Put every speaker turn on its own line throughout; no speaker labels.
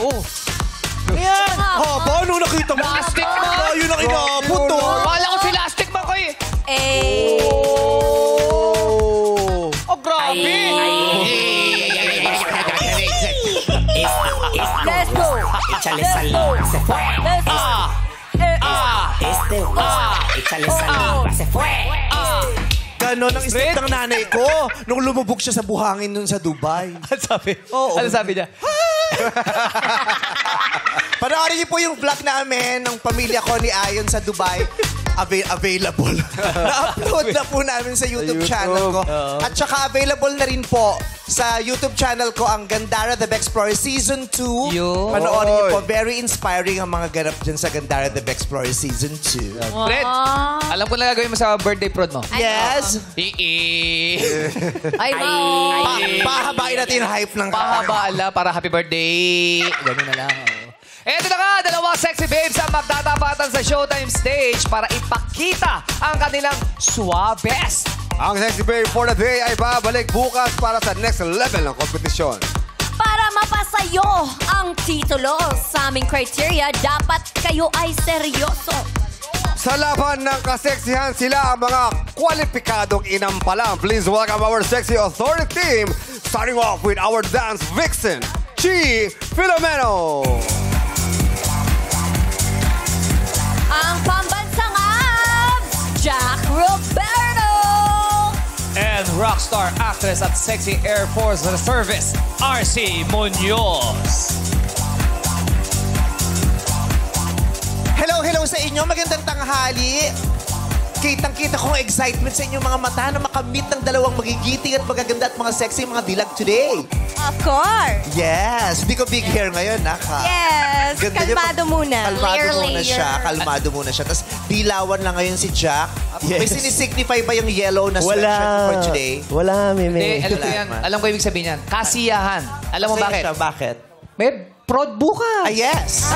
Oh.
Ayan. Haba, nung nakita mo.
Plastic ba?
Yun ang inabot, to.
Kala ko si Lastic ba kayo? Oh, grabe.
Let's go.
Échale saliva, se fue. Échale saliva, se fue.
Ganon ang isip ng nanay ko nung lumubog siya sa buhangin nun sa Dubai.
Ano sabi?
Oo.
Ano sabi niya?
Panoorin niyo po yung vlog namin ng pamilya ko ni Ayon sa Dubai. Available. Na-upload na po namin sa YouTube channel ko. At saka available na rin po sa YouTube channel ko ang Gandara The Bexplorer Season 2. Panoorin niyo po. Very inspiring ang mga ganap dyan sa Gandara The Bexplorer Season 2.
Fred, alam ko na gagawin mo sa birthday prod mo.
Yes.
Ay,
Pahabain natin yung hype ng
Pahaba ala para happy birthday. Ganun na lang. Eto na nga, dalawang sexy babes ang magtatapatan sa Showtime stage para ipakita ang kanilang swabest.
Ang sexy babe for the day ay babalik bukas para sa next level ng kompetisyon.
para mapasayo ang titulo sa aming criteria, dapat kayo ay seryoso.
Sa laban ng kaseksihan, sila ang mga kwalipikadong inampalang. Please welcome our sexy authority team, starting off with our dance vixen, Chi Filomeno.
Ang pambansang abs, Jack Roberto.
And rockstar actress at Sexy Air Force Reservist, RC Munoz.
Hello sa inyo. Magandang tanghali. Kitang-kita kong excitement sa inyong mga mata na makamit ng dalawang magigiting at magaganda at mga sexy mga dilag today.
Of course.
Yes. Di ko big hair ngayon, naka.
Yes.
Ganda niya.
Kalmado muna.
Kalmado muna siya. Tapos dilawan lang ngayon si Jack. Yes. May sinisignify ba yung yellow na sweatshirt for today?
Wala, Meme.
Alam ko yan. Alam ko ibig sabihin yan. Kasiyahan. Alam mo bakit?
Bakit?
May prod bukas.
Yes.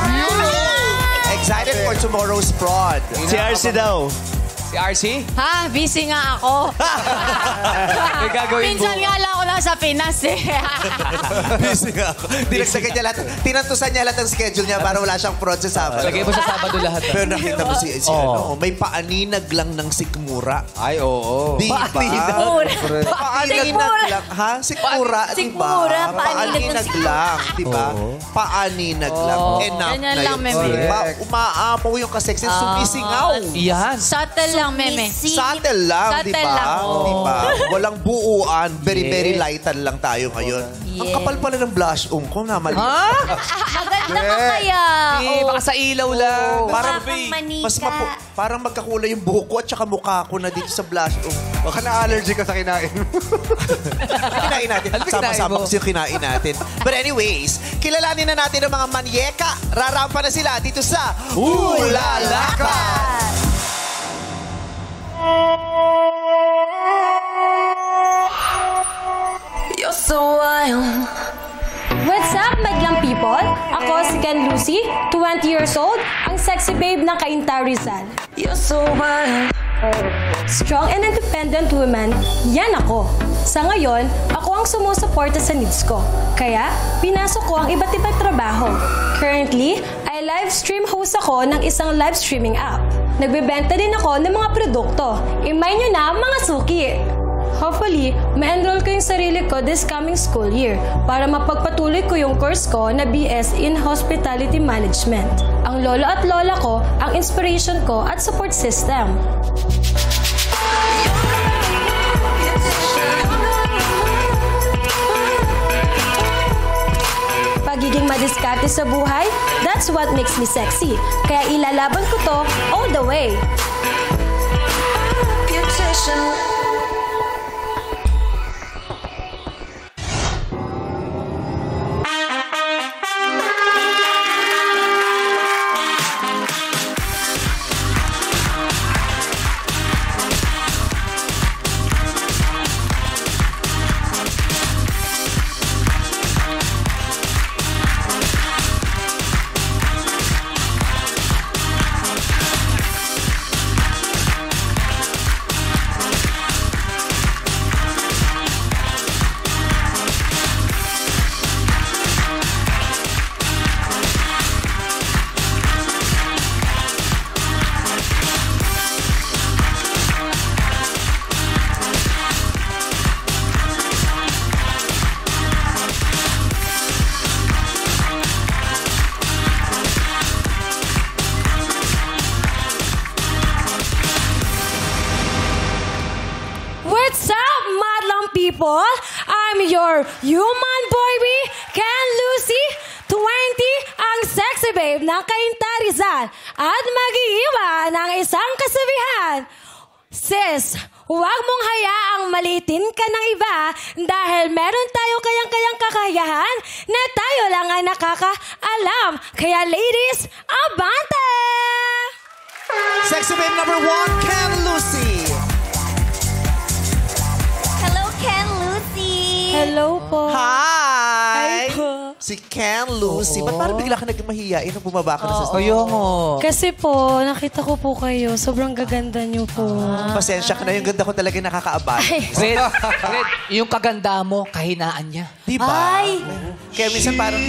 Excited for tomorrow's prod.
Si RC daw.
Si RC?
Ha? Busy nga ako.
May gagawin
Minsan nga lang ako nasa Pinas eh.
Busy nga ako. Dinagdagan niya lahat. Tinantusan niya lahat ng schedule niya para wala siyang prod sa Sabado.
Lagay mo sa Sabado lahat.
Pero nakita mo si ano, may paaninag lang ng sikmura.
Ay, oo.
Di ba? Paaninag lang. Ha? Sikmura, di ba?
Sikmura,
Paaninag lang. Di ba? Paaninag lang. Enough
Ganyan
na
lang,
yun.
Meme.
Di ba? Umaapaw yung kaseksi. Sumisingaw.
Yan.
Subtle lang, Meme.
Subtle lang, di ba? Di ba? Walang buuan. Very lightan lang tayo ngayon. Ang kapal pala ng blush ko. Namali.
Maganda ka kaya.
Baka sa ilaw lang.
Parang
manika.
parang magkakulay yung buhok ko at saka mukha ko na dito sa blush.
Baka na-allergy ka sa kinain.
Kinain natin. Sama-sama kasi yung kinain natin. But anyways, kilalanin na natin ang mga manyeka. Rarampa na sila dito sa Ulalaka!
You're so wild.
What's up, madlang people? Ako si Ken Lucy, 20 years old, ang sexy babe ng Cainta Rizal.
You're so wild.
Strong and independent woman, yan ako. Sa ngayon, ako ang sumusuporta sa needs ko. Kaya, pinasok ko ang iba't ibang trabaho. Currently, ay live stream host ako ng isang live streaming app. Nagbebenta din ako ng mga produkto. Imay nyo na mga suki! Hopefully, ma-enroll ko yung sarili ko this coming school year para mapagpatuloy ko yung course ko na BS in Hospitality Management. Ang lolo at lola ko, ang inspiration ko at support system. Pagiging madiskarte sa buhay, that's what makes me sexy. Kaya ilalaban ko to all the way. people, I'm your human baby, Ken Lucy, 20, ang sexy babe ng Cainta Rizal at mag-iiwan ng isang kasabihan. Sis, huwag mong hayaang malitin ka ng iba dahil meron tayo kayang-kayang kakayahan na tayo lang ang nakakaalam. Kaya ladies, abante!
Sexy babe number 1, Ken Lucy.
Hello, Ken Lucy.
Hello po.
Hi!
Hi po.
Si Ken Lucy. Ba't parang bigla ka naging mahiyain nung bumaba ka na sa stage?
Kasi po, nakita ko po kayo. Sobrang gaganda niyo po.
Pasensya ka na. Yung ganda ko talaga nakakaabala.
Wait, yung kaganda mo, kahinaan niya.
Di ba?
Ay!
Kaya minsan parang...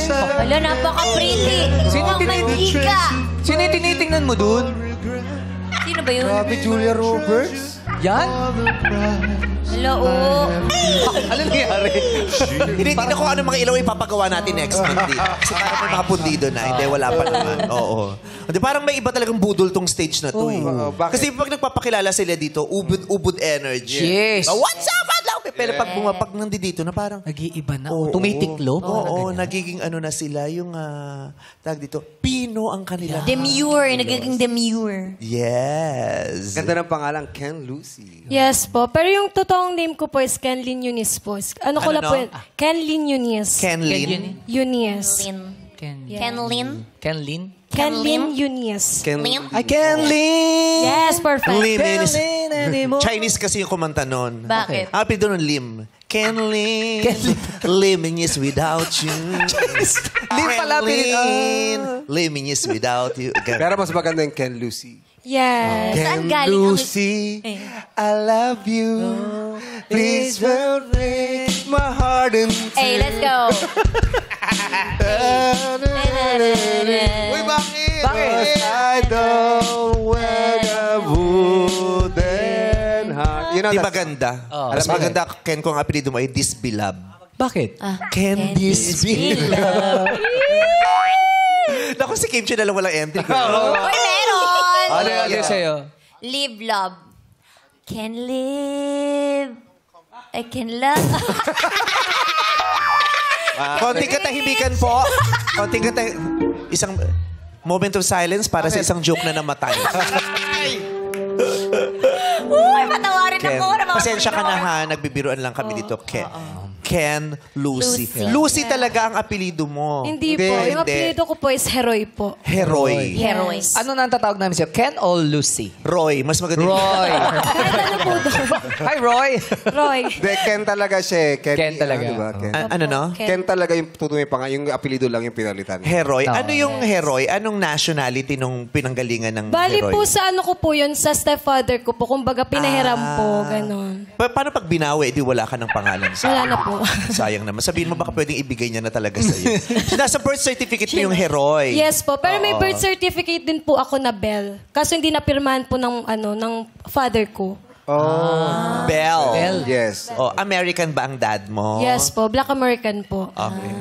Wala, napaka-pretty.
Sino
Mukhang mantika.
Sino yung tinitingnan mo dun?
Sino ba yun?
Grabe, Julia Roberts.
Yan?
Hello, oo.
Ano nangyari?
Hindi ko ano mga ilaw ipapagawa natin next month dito. Kasi parang may mga pundido na. Hindi, wala pa naman. Oo. Hindi, parang may iba talagang budol tong stage na to.
bakit?
Kasi pag nagpapakilala sila dito, ubod energy.
Yes.
What's up? Pero pag bumapag nandito na parang...
Nag-iiba na.
Oo,
Tumitiklop.
Oo, nagiging ano na sila, yung tag dito, Pino ang kanila.
Demure, nagiging demure.
Yes.
Ganda ng pangalan, Ken Lucy.
Yes po. Pero yung totoong name ko po is Kenlyn Eunice po. Ano ko
Ano,
lang po
no?
yun? Kenlyn Eunice.
Kenlyn.
Eunice.
Lin.
Ken
Kenlyn.
Lin?
Kenlyn Eunice.
Lin.
I can Lim.
Yes, perfect.
Lim. Chinese kasi yung kumanta nun.
Bakit?
Ang apelido nun, Lim. Can Lim. Living is without you.
Lim pala,
Living is without you.
Pero mas maganda yung Ken Lucy.
Yes.
Saan galing ang...
Lucy, I love you. Please don't break my heart in
Hey, let's go.
Uy, bakit?
Bakit?
I don't wear the wooden heart. You know,
Di ba ganda? Mas maganda, Ken, kung ang apelido mo ay Disbilab.
Bakit?
Ken Disbilab. Naku, si Kimchi na lang walang entry.
Uy, meron!
Ano yung sa'yo?
Live, love. Can live. I can love.
Konting katahimikan po. Konting isang moment of silence para sa isang joke na namatay.
Uy, patawarin
Ken,
ako.
pasensya ka na ha. Nagbibiruan lang kami dito, Ken. Ken Lucy. Lucy talaga ang apelido mo.
Hindi po. Yung apelido ko po is Heroy po.
Heroy.
Heroes.
Ano na ang tatawag namin sa'yo? Ken o Lucy?
Roy. Mas maganda.
Roy.
Kahit ano po doon.
Hi, Roy.
Roy.
De, Ken talaga siya.
Ken talaga.
Diba? Ken.
Ano no?
Ken talaga yung tutunay pa nga. Yung apelido lang yung pinalitan.
Heroy.
No.
Ano yung Heroy? Anong nationality nung pinanggalingan ng
Bali
Heroy?
po sa ano ko po yun, sa stepfather ko po. Kumbaga pinahiram po, ganon.
Paano pag binawi, di wala ka ng pangalan sa
Wala na po.
Sayang naman. Sabihin mo baka pwedeng ibigay niya na talaga sa'yo. Nasa birth certificate mo yung Heroy.
Yes po. Pero may birth certificate din po ako na Bell. Kaso hindi napirmahan po ng, ng father ko.
Bell.
Yes.
Oh, American ba ang dad mo?
Yes po. Black American po.
Okay.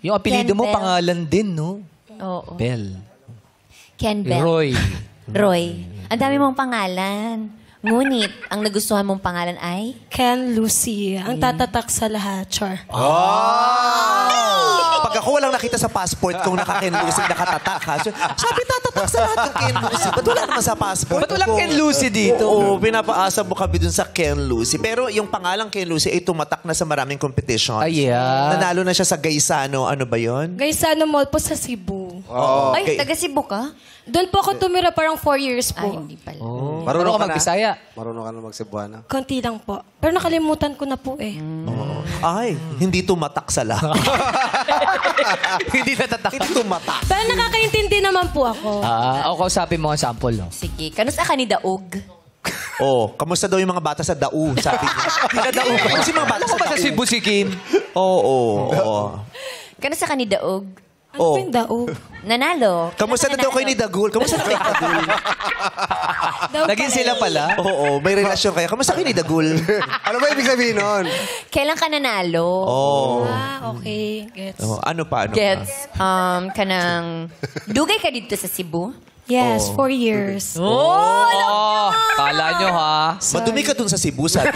Yung apelido
Ken
mo,
Bell.
pangalan din, no?
Oo.
Bell.
Ken Bell.
Roy.
Roy. Ang dami mong pangalan. Ngunit, ang nagustuhan mong pangalan ay?
Ken Lucy. Ang tatatak sa lahat. Char.
Pag ako walang nakita sa passport kung naka-Ken Lucy, nakatatak ha. Sabi tatatak sa lahat ng Ken Lucy. Ba't wala naman sa passport?
Ba't walang Ken Lucy dito?
Oo, pinapaasa mo kami dun sa Ken Lucy. Pero yung pangalang Ken Lucy ay tumatak na sa maraming competition.
Ayan.
Nanalo na siya sa Gaisano. Ano ba yon?
Guys, sa ano mall po sa Cebu.
Ay,
Okay.
taga Cebu ka?
Doon po ako tumira parang 4 years
Ay,
po.
hindi pala.
Marunong ka mag-Bisaya.
Marunong ka na mag-Cebuana.
Konti lang po. Pero nakalimutan ko na po eh.
Ay, hindi tumatak sa lahat.
Hindi natatak.
Hindi tumatak.
Pero nakakaintindi naman po ako.
Ako kausapin mo ang sample, no?
Sige, kanusta ka ni Daog?
Oh, kamusta daw yung mga bata sa Dau? Sabi niya. Taga-Dau ka. Kasi mga bata
Ako
sa
ba sa
Dau.
Cebu si Kim?
Oo.
Kanusta ka ni Daog?
Ano po yung daog?
Nanalo.
Kamusta na daw kayo ni Dagul? Kamusta na kayo ni Dagul?
Daog
Naging
pala
sila
yun.
pala?
Oo, may relasyon kayo. Kamusta kayo ni Dagul?
Ano ba ibig sabihin nun?
Kailan ka nanalo?
Oo.
Okay. Gets.
Oh, ano pa? Ano pa?
Gets, kanang... Dugay ka dito sa Cebu?
Yes, 4 years.
Kala nyo ha.
Madumi ka dun sa Cebu, sabi.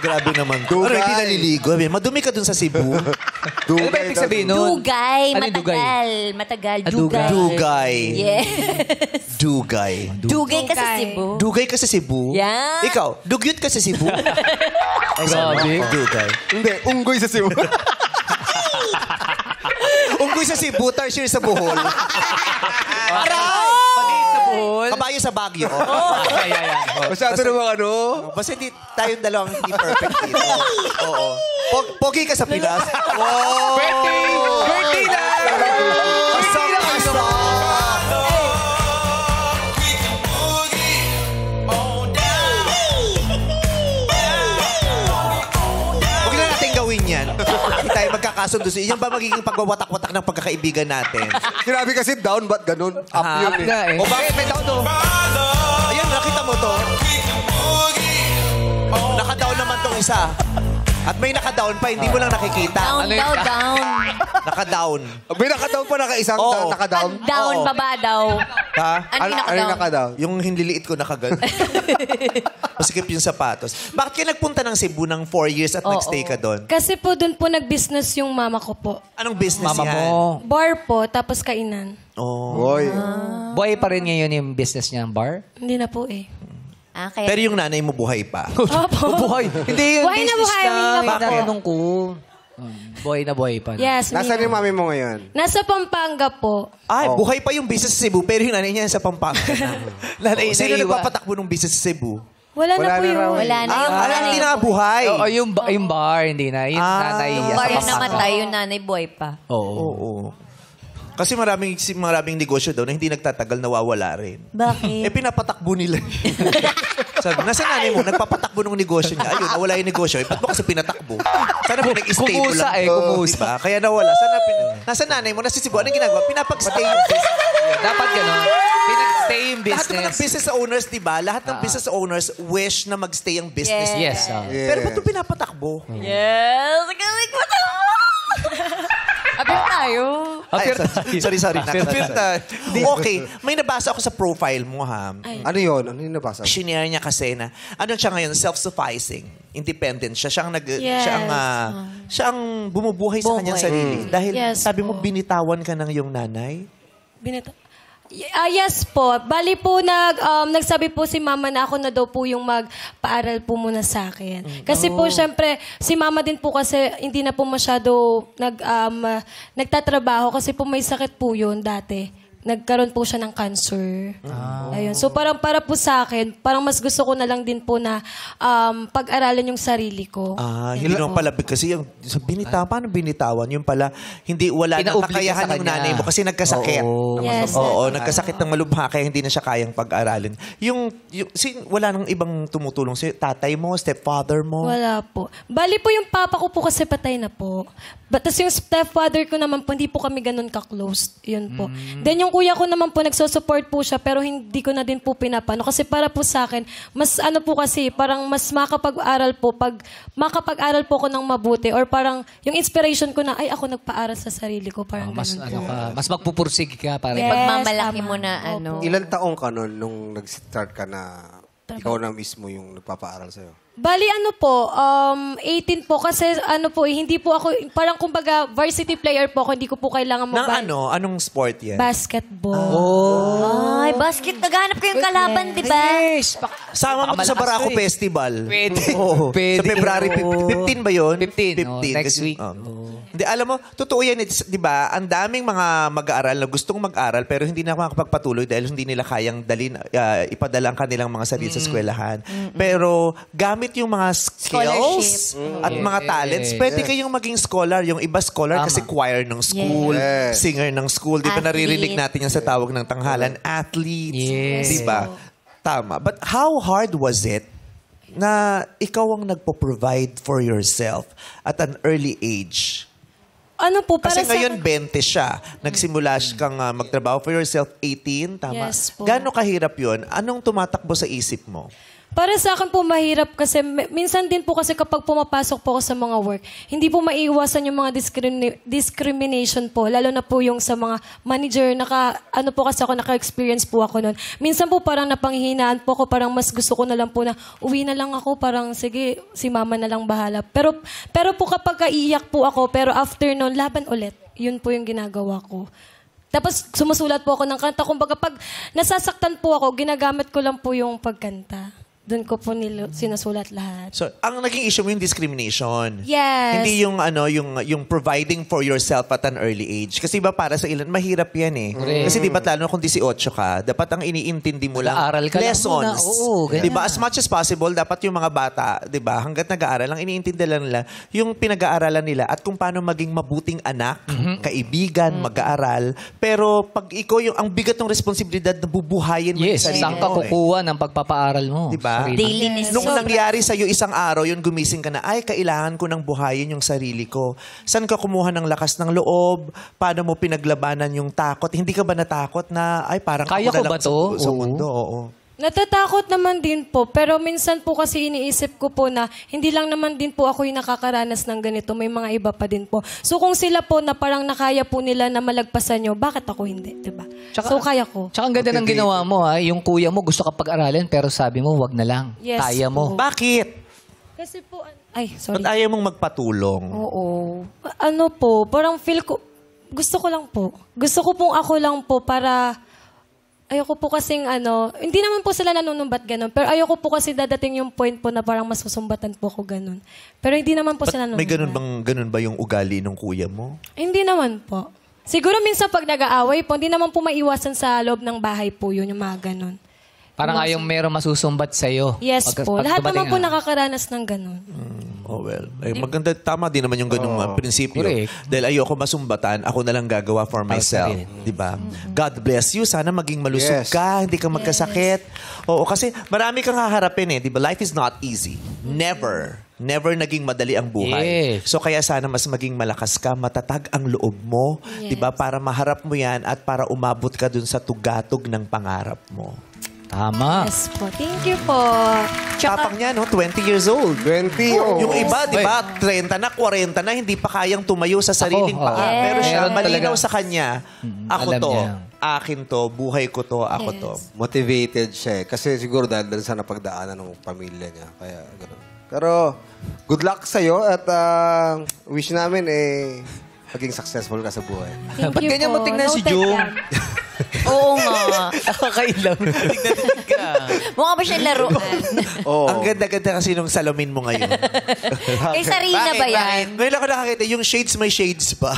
Grabe naman.
Dugay.
Parang hindi naliligo. Madumi ka dun sa Cebu.
Ano ba ibig sabihin nun?
Dugay.
Ano yung dugay?
Matagal.
Dugay.
Dugay.
Yes.
Dugay.
Dugay ka sa Cebu.
Dugay ka sa Cebu?
Yeah.
Ikaw, dugyot ka sa Cebu? Ay,
Grabe.
Dugay.
Hindi, unggoy sa Cebu.
Unggoy sa Cebu, tertiary sa Bohol.
Aray! Pag-iit sa buhol.
Kabayo sa Baguio.
Masyado naman ano.
Basta hindi tayong dalawang hindi perfect dito. Oo. Pogi ka sa Pinas. Wow!
Birthday na!
Huwag na natin gawin yan. Hindi tayo magkakasundo. Yan ba magiging pagwawatak-watak ng pagkakaibigan natin?
Sinabi kasi down, ba't ganun? Up yun eh.
Na eh.
O bakit may down to? Ayan, nakita mo to? Naka-down naman tong isa. At may naka-down pa, hindi mo lang nakikita.
Down,
Ano yun?
down.
Naka-down.
May naka-down pa, naka-isang
Oo.
naka-down.
Down,
Oo.
baba daw.
Ha?
Ano yung
Ano yung
naka-down?
naka-down?
Yung hinliliit ko nakagan. Masikip yung sapatos. Bakit ka nagpunta ng Cebu ng 4 years at nagstay ka doon?
Kasi po doon po nag-business yung mama ko po.
Anong business
Mama
yan?
mo.
Bar po, tapos kainan.
Oh.
Boy.
Boy pa rin ngayon yung business niya ng bar?
Hindi na po eh.
Kaya
Pero yung nanay mo buhay pa.
Opo.
Buhay. Hindi yung
Buhay na
business
buhay,
lang.
na po.
Tinatanong ko. Buhay na buhay pa.
Yes,
Nasaan
Mia.
yung mami mo ngayon?
Nasa Pampanga po.
Ay, buhay pa yung business sa Cebu, pero yung nanay niya sa Pampanga na.
Nanay,
Sino
naiiwan.
nagpapatakbo ng business sa Cebu?
Wala na
Wala
po
na
yun.
raw.
wala na yung
Hindi na buhay.
Oo, yung bar, hindi na. Yung nanay.
Yung
sa
bar yung
Pampanga.
namatay, yung nanay boy pa.
Oo.
Oo. Kasi maraming negosyo daw na hindi nagtatagal nawawala rin.
Bakit?
Pinapatakbo nila. Sabi, nasa nanay mo, nagpapatakbo ng negosyo niya. Ayun, nawala yung negosyo. Ba't mo kasi pinatakbo? Sana pinag-stay mo
Kumusa
lang.
eh, kumusa.
Diba? Kaya nawala. Nasa nanay mo, nasa Cebu. Anong ginagawa? Pinapag-stay yung business.
Dapat gano'n. Pinag-stay yung
Lahat naman ng
business.
business owners, di ba? Lahat ng business owners wish na mag-stay ang business.
Yes.
Pero ba't ito pinapatakbo?
Yes! Gawin ko na! Abir tayo.
Sorry. Appear tayo. Okay, may nabasa ako sa profile mo, ha?
Ano yun? Ano yung nabasa?
Shinare niya kasi na, ano siya ngayon, self-sufficing, independent siya.
Yes.
Siya ang bumubuhay sa kanyang sarili. Dahil
Yes
sabi mo,
po.
binitawan ka ng iyong nanay.
Yes po. Bali po, nagsabi po si mama na ako na daw po yung magpaaral po muna sa akin. Kasi po, syempre, si mama din po kasi hindi na po masyado nagtatrabaho kasi po may sakit po yun dati. Nagkaroon po siya ng cancer. Ayun. So parang para po sa akin, parang mas gusto ko na lang din po na pag-aralan yung sarili ko.
Hindi naman pala, kasi yung paano binitawan? Yung pala, wala nang
Pinaubli ka
kakayahan
sa
yung
kanya.
nanay mo kasi nagkasakit.
Yes.
Oo, nagkasakit ng malubha kaya hindi na siya kayang pag-aralin. Wala nang ibang tumutulong sa'yo? Tatay mo, stepfather mo?
Wala po. Bali po yung papa ko po kasi patay na po. Tapos yung stepfather ko naman po, hindi po kami ganun ka-close. Yun po. Then yung kuya ko naman po, nagsusupport po siya pero hindi ko na din po pinapano. Kasi para po sa akin, mas ano po kasi, parang mas makapag-aral po ako ng mabuti or parang yung inspiration ko na, ay ako nagpaaral sa sarili ko. Parang
Mas,
ganun po.
mas magpupursig ka. Parang.
Yes.
Pagmamalaki
tama.
mo na ano.
Ilan taong ka nun nung nag-start ka na ikaw na mismo yung nagpapaaral sa'yo?
Bali ano po, 18 po kasi ano po, hindi po ako, parang kumbaga varsity player po ako, hindi ko po kailangan
Anong sport yan?
Basketball.
Ay, basket. Naghanap ko yung kalaban, di ba?
Yes.
Sama mo to sa Barako Festival.
Pwede.
Oo.
Pwede.
Sa February 15 ba yun?
15. Next
Kasi,
week.
Hindi, alam mo, totoo yan. Di ba, ang daming mga mag-aaral na gustong mag-aral pero hindi na makapagpatuloy dahil hindi nila kayang ipadala ang kanilang mga sarili sa eskwelahan. Pero gamit yung mga skills at mga talents, pwede kayong maging scholar. Yung iba scholar kasi choir ng school, singer ng school. Di ba
Athlete.
naririnig natin yan sa tawag ng tanghalan? Athletes.
Yes.
Di ba? Tama. But how hard was it na ikaw ang nagpo-provide for yourself at an early age?
Ano po, para
Kasi
sa
ngayon 20 siya. Nagsimula kang magtrabaho for yourself 18, tama?
Yes po.
Gaano kahirap yun? Anong tumatakbo sa isip mo?
Para sa akin po mahirap kasi minsan din po kasi kapag pumapasok po ako sa mga work, hindi po maiiwasan yung mga discrimination po, lalo na po yung sa mga manager, ano po kasi ako, naka-experience po ako nun. Minsan po parang napanghihinaan po ako, parang mas gusto ko na lang po na uwi na lang ako, parang sige, si mama na lang bahala. Pero po kapag iiyak po ako, pero after nun, laban ulit. Yun po yung ginagawa ko. Tapos sumusulat po ako ng kanta. Kumbaga pag nasasaktan po ako, ginagamit ko lang po yung pagkanta. Doon ko po sinusulat lahat.
So, ang naging issue mo yung discrimination.
Yes.
Hindi yung yung providing for yourself at an early age. Kasi iba para sa ilan, mahirap yan eh. Kasi di ba lalo kung 18 ka, dapat ang iniintindi mo lang
Nag-aaral ka lang muna.
lessons.
Oo, ganyan.
Di ba? As much as possible, dapat yung mga bata, di ba, hanggat nag-aaral, ang iniintindi lang nila yung pinag-aaralan nila at kung paano maging mabuting anak, kaibigan, mag-aaral. Pero pag ikaw ang bigat ng responsibilidad na bubuhayin mo yung
Yes,
sarili
saan ka
mo,
kukuha ng pagpapaaral mo?
Diba?
Daily
Nung nangyari sa'yo isang araw, yun gumising ka na, ay, kailangan ko nang buhayin yung sarili ko. Saan ka kumuha ng lakas ng loob? Paano mo pinaglabanan yung takot? Hindi ka ba natakot na, ay, parang
Kaya
ako
ko
na
ba
lang
to?
sa
Oo.
mundo? Oo.
Natatakot naman din po, pero minsan po kasi iniisip ko po na hindi lang naman din po ako yung nakakaranas ng ganito, may mga iba pa din po. So kung sila po na parang nakaya po nila na malagpasan nyo, bakit ako hindi, diba? So kaya ko.
Tsaka ang ganda ng ginawa mo, ha? Yung kuya mo gusto ka pag-aralin, pero sabi mo, wag na lang.
Yes,
Kaya mo.
po.
Bakit?
Kasi po, ay, sorry.
Ba't ayaw mong magpatulong?
Oo. Ano po, parang feel ko, gusto ko lang po. Gusto ko pong ako lang po para, ayoko po kasing hindi naman po sila nanunumbat ganun, pero ayoko po kasi dadating yung point po na parang mas susumbatan po ako ganun. Pero hindi naman po sila
Ba't
nanunumbat.
may ganun ba yung ugali ng kuya mo?
Hindi naman po. Siguro minsan pag nag-aaway po, hindi naman po maiwasan sa loob ng bahay po yun, yung mga ganun.
Parang ayong meron masusumbat sa'yo.
Yes po. Lahat naman po nakakaranas ng ganun.
Oh well, ay, maganda, tama din naman yung ganung prinsipyo.
correct.
Dahil ayoko masumbatan, ako na lang gagawa for myself. Di ba? God bless you. Sana maging malusog
Yes.
ka, hindi ka magkasakit. Oo, kasi marami kang haharapin eh. Di ba? Life is not easy. Never. Never naging madali ang buhay.
Yes.
So kaya sana mas maging malakas ka, matatag ang loob mo,
Yes.
'di ba? Para maharap mo 'yan at para umabot ka dun sa tugatog ng pangarap mo.
Tama.
Yes po. Thank you po.
Tapang niya, no? 20 years old.
20, oh.
Yung iba, di ba, 30 na, 40 na, hindi pa kayang tumayo sa sariling
Ako,
paa.
Yes.
Pero siya,
Meron
malinaw
talaga.
sa kanya, ako
alam
to,
niya.
akin to, buhay ko to, ako
Yes.
to.
Motivated siya eh. Kasi siguro dahil sa napagdaanan ng pamilya niya. Kaya gano'n. Pero good luck sa'yo at wish namin maging successful ka sa buhay.
Thank
Ba't
you
ganyan
po.
mo tingnan si
Noted
Jung?
yan.
Oo nga.
Nakakailang. Tignan ka.
Mukha ba siya laruan?
Ang ganda-ganda kasi nung salamin mo ngayon.
Kay Sarina ba yan?
Ngayon ako nakakita, yung shades may shades pa.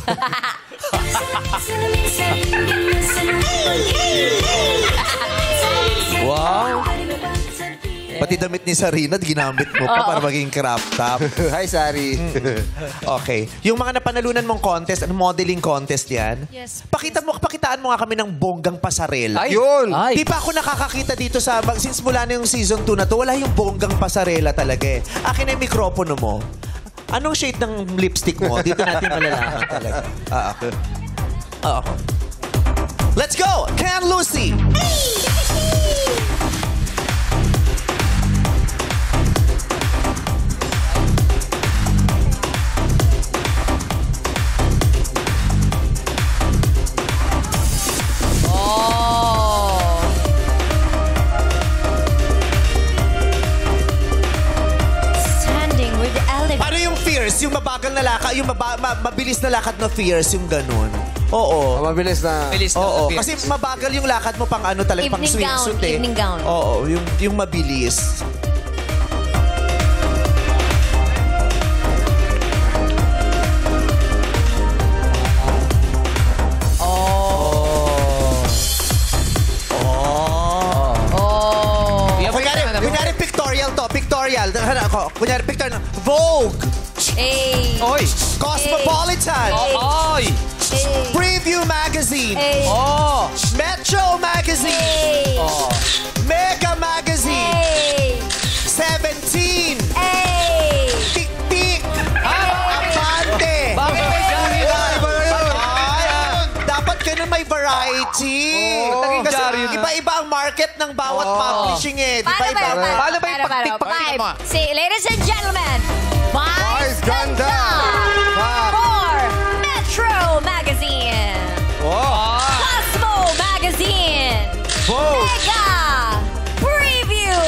Wow.
Pati damit ni Sarina, ginamit mo pa para maging crop top.
Hi, Sari.
Okay. Yung mga napanalunan mong contest, modeling contest yan?
Yes.
Pakitaan mo nga kami ng bonggang pasarela.
Ay.
Yun.
Ay.
Di pa ako nakakakita dito since mula na yung season 2 na to, wala yung bonggang pasarela talaga eh. Akin na yung mikropono mo. Anong shade ng lipstick mo? Dito natin malalaman talaga. Oo. Let's go! Can Lucy!
Standing with the elephant.
Paano yung fierce? Yung mabagal na lakad, yung mabilis na lakad na fierce, yung ganun. Oo.
Mabilis na.
Bilis na.
Oo,
Bilis.
kasi mabagal yung lakad mo pang ano talaga, pang
Evening
swimsuit
gown,
eh.
evening gown.
Oo, yung mabilis.
Di ako
Kunyari pictorial to, pictorial. Kunyari pictorial. Vogue!
Hey.
Oy! Cosmopolitan!
Oy!
Hey.
Preview Magazine!
Hey.
Oh!
Metro Magazine!
Hey.
Mega Magazine!
Hey.
17!
Hey.
Tik-tik! Abante!
Bakit may jacket?
Dapat ka na may variety. charity.
Naging
Kasi
dyaryo na.
iba-iba ang market ng bawat publishing eh. Di ba iba?
Paano ba yung paktik-paktik mo?
Say, ladies and gentlemen, Vice
Ganda.
for Metro Magazine, Cosmo Magazine,
Vote.
Mega Preview,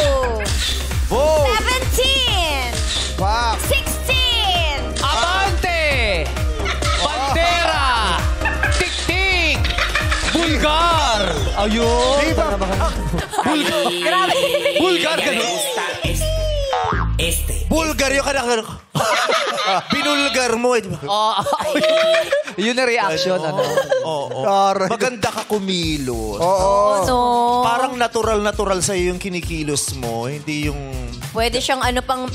Vote.
17,
Pak.
16,
Abante! Bandera! Tik-tik! Bulgar! Ayun!
Diba?
Grabe.
Bulgar ka
Me
no?
gusta este.
Bulgaryo ka na. Binulgar mo. Eh.
Yun na reaction, ano?
Oo.
Taray.
Maganda ka kumilos.
Oo.
So,
Parang natural sa'yo yung kinikilos mo. Hindi yung...
pwede siyang ano pang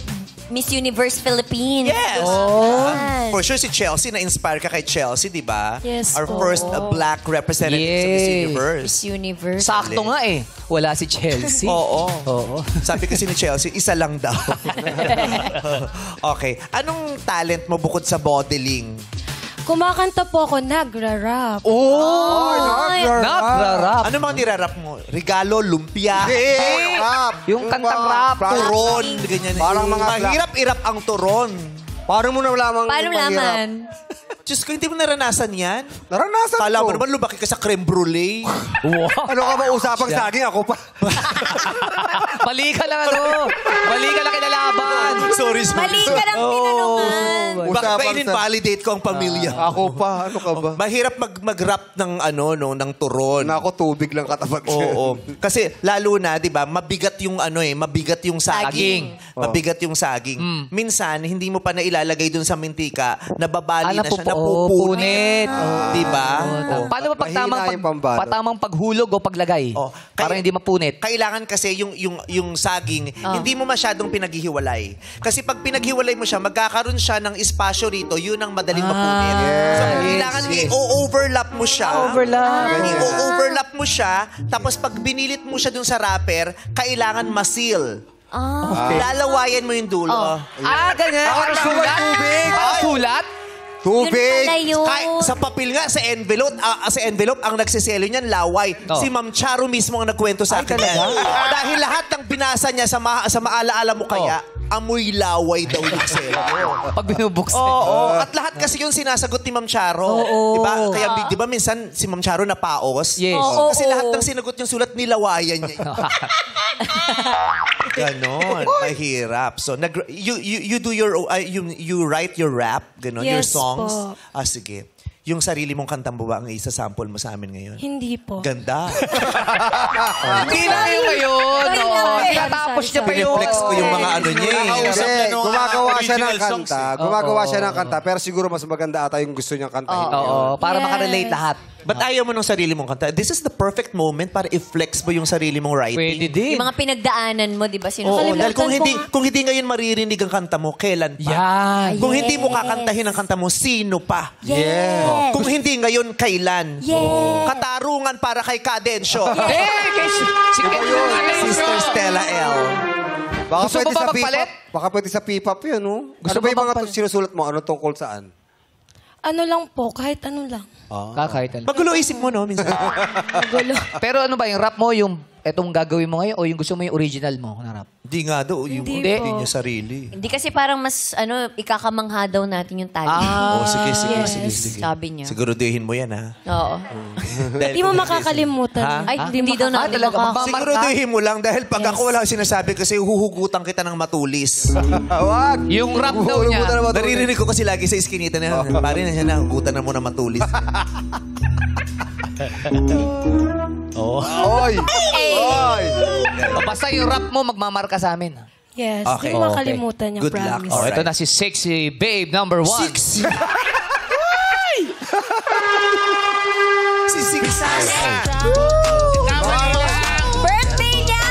Miss Universe Philippines.
Yes!
Yan.
For sure si Chelsea, na-inspire ka kay Chelsea, di ba?
Yes
Our
po.
first black representative sa Miss
Yes.
Universe.
Miss Universe.
Sakto nga eh. Wala si Chelsea.
Oo. Sabi kasi ni Chelsea, isa lang daw. Okay. Anong talent mo bukod sa modeling?
Kumakanta po ako, nagra-rap.
Nagrarap.
Ano mga nirarap mo? Regalo, lumpia,
Rap.
Yung kantang rap.
turon, ganyan.
Parang mga
mahirap irap ang turon.
Paano mo na lamang
Paano
yung mahirap?
laman?
Diyos ko, hindi mo naranasan yan?
Naranasan
Kala mo
ko.
naman lumaki ka sa creme brulee.
Ano ka ba usapang saging? Ako pa.
Mali ka lang ano. Mali ka lang kinalaban.
Sorry.
Mali ka lang tinanungan.
Bakit ba
Usapang
in-invalidate ko ang pamilya?
Ako pa. Ano ka ba?
Mahirap mag-rap ng ng turon.
Nako, tubig lang katapat.
Oo. Kasi lalo na, 'di ba, mabigat yung mabigat yung saging. Mabigat yung saging. Minsan hindi mo pa nailalagay dun sa mintika, nababali na siya, napupunit. 'Di ba?
Paano ba
Mahina yung pambalot.
patamang paghulog o paglagay? Para hindi mapunit.
Kailangan kasi yung saging, hindi mo masyadong pinaghihiwalay. Kasi pag pinaghiwalay mo siya, magkakaroon siya ng espasyo rito, yun ang madaling mapunit. So, kailangan i-overlap mo siya. I-overlap mo siya, tapos pag binilit mo siya dun sa wrapper, kailangan masil. Lalawayan mo yung dulo.
Ganyan. Para sulat? Sulat?
Tubig!
Sa papel nga, sa envelope, ang nagsiselo niyan, laway. Si Ma'am Charo mismo ang nagkwento sa akin yan. Dahil lahat ng binasa niya sa maalaala mo kaya, amoy laway daw yung selo.
Pag binubuksan.
Oo. At lahat kasi yung sinasagot ni Ma'am Charo. Diba? Kaya diba minsan si Ma'am Charo napaos?
Yes.
Kasi lahat ng sinagot yung sulat, nilawayan niya. Ganon. Mahirap. So, you do your, you write your rap, ganon, your
Yes
songs.
po.
Sige. Yung sarili mong kanta mo ba ang isa-sample mo sa amin ngayon?
Hindi po.
Ganda.
Hindi lang yung ngayon. Tinatapos niya pa yung...
Piniflex ko yung mga ano niya.
Hindi, gumagawa siya ng kanta. Gumagawa siya ng kanta. Pero siguro mas maganda ata yung gusto niyang kantahin.
Oo, para makarelate lahat.
Ba't ayaw mo ng sarili mong kanta? This is the perfect moment para i-flex mo yung sarili mong writing.
Pwede din.
Yung mga pinagdaanan mo, di ba?
Oo, dahil kung hindi ngayon maririnig ang kanta mo, kailan pa?
Yan.
Kung hindi mo kakantahin ang kanta mo, sino pa?
Yes.
Kung hindi ngayon, kailan?
Yes.
Katarungan para kay Cadensyo. Sister Stella L.
Baka
Gusto mo
pwede
ba
sa
magpalit?
P-pop. Baka pwede sa P-pop yun, no?
Gusto
Ano ba
mo
yung mga
magpalit?
sinusulat mo? Ano tungkol saan?
Ano lang po, kahit ano lang.
Kakahit lang.
Magulo isip mo, no? Minsan.
Magulo.
Pero ano ba, yung rap mo, yung etong gagawin mo ngayon o yung gusto mo yung original mo na rap?
Hindi nga daw. Yung
Hindi
hindi
po.
niya sarili.
Hindi kasi parang mas, ikakamangha daw natin yung talent.
Sige.
Sabi niya.
Siguraduhin mo yan, ha?
Oo.
Hindi mo makakalimutan.
Ay, hindi daw natin
talaga?
makaka...
Siguraduhin mo lang dahil pag ako wala akong sinasabi kasi huhugutan kita ng matulis.
Wag!
Yung rap daw niya.
Naririnig ko kasi lagi sa iskinita na pare na siya na hugutan na mo ng matulis.
Oy! Oy!
Basta yung rap mo, magmamarka sa amin.
Yes,
Okay.
hindi mo makalimutan yung
Good luck.
promise.
Oh,
Alright.
ito na si Sexy Babe number 1.
Six. Si Six.
Birthday niya!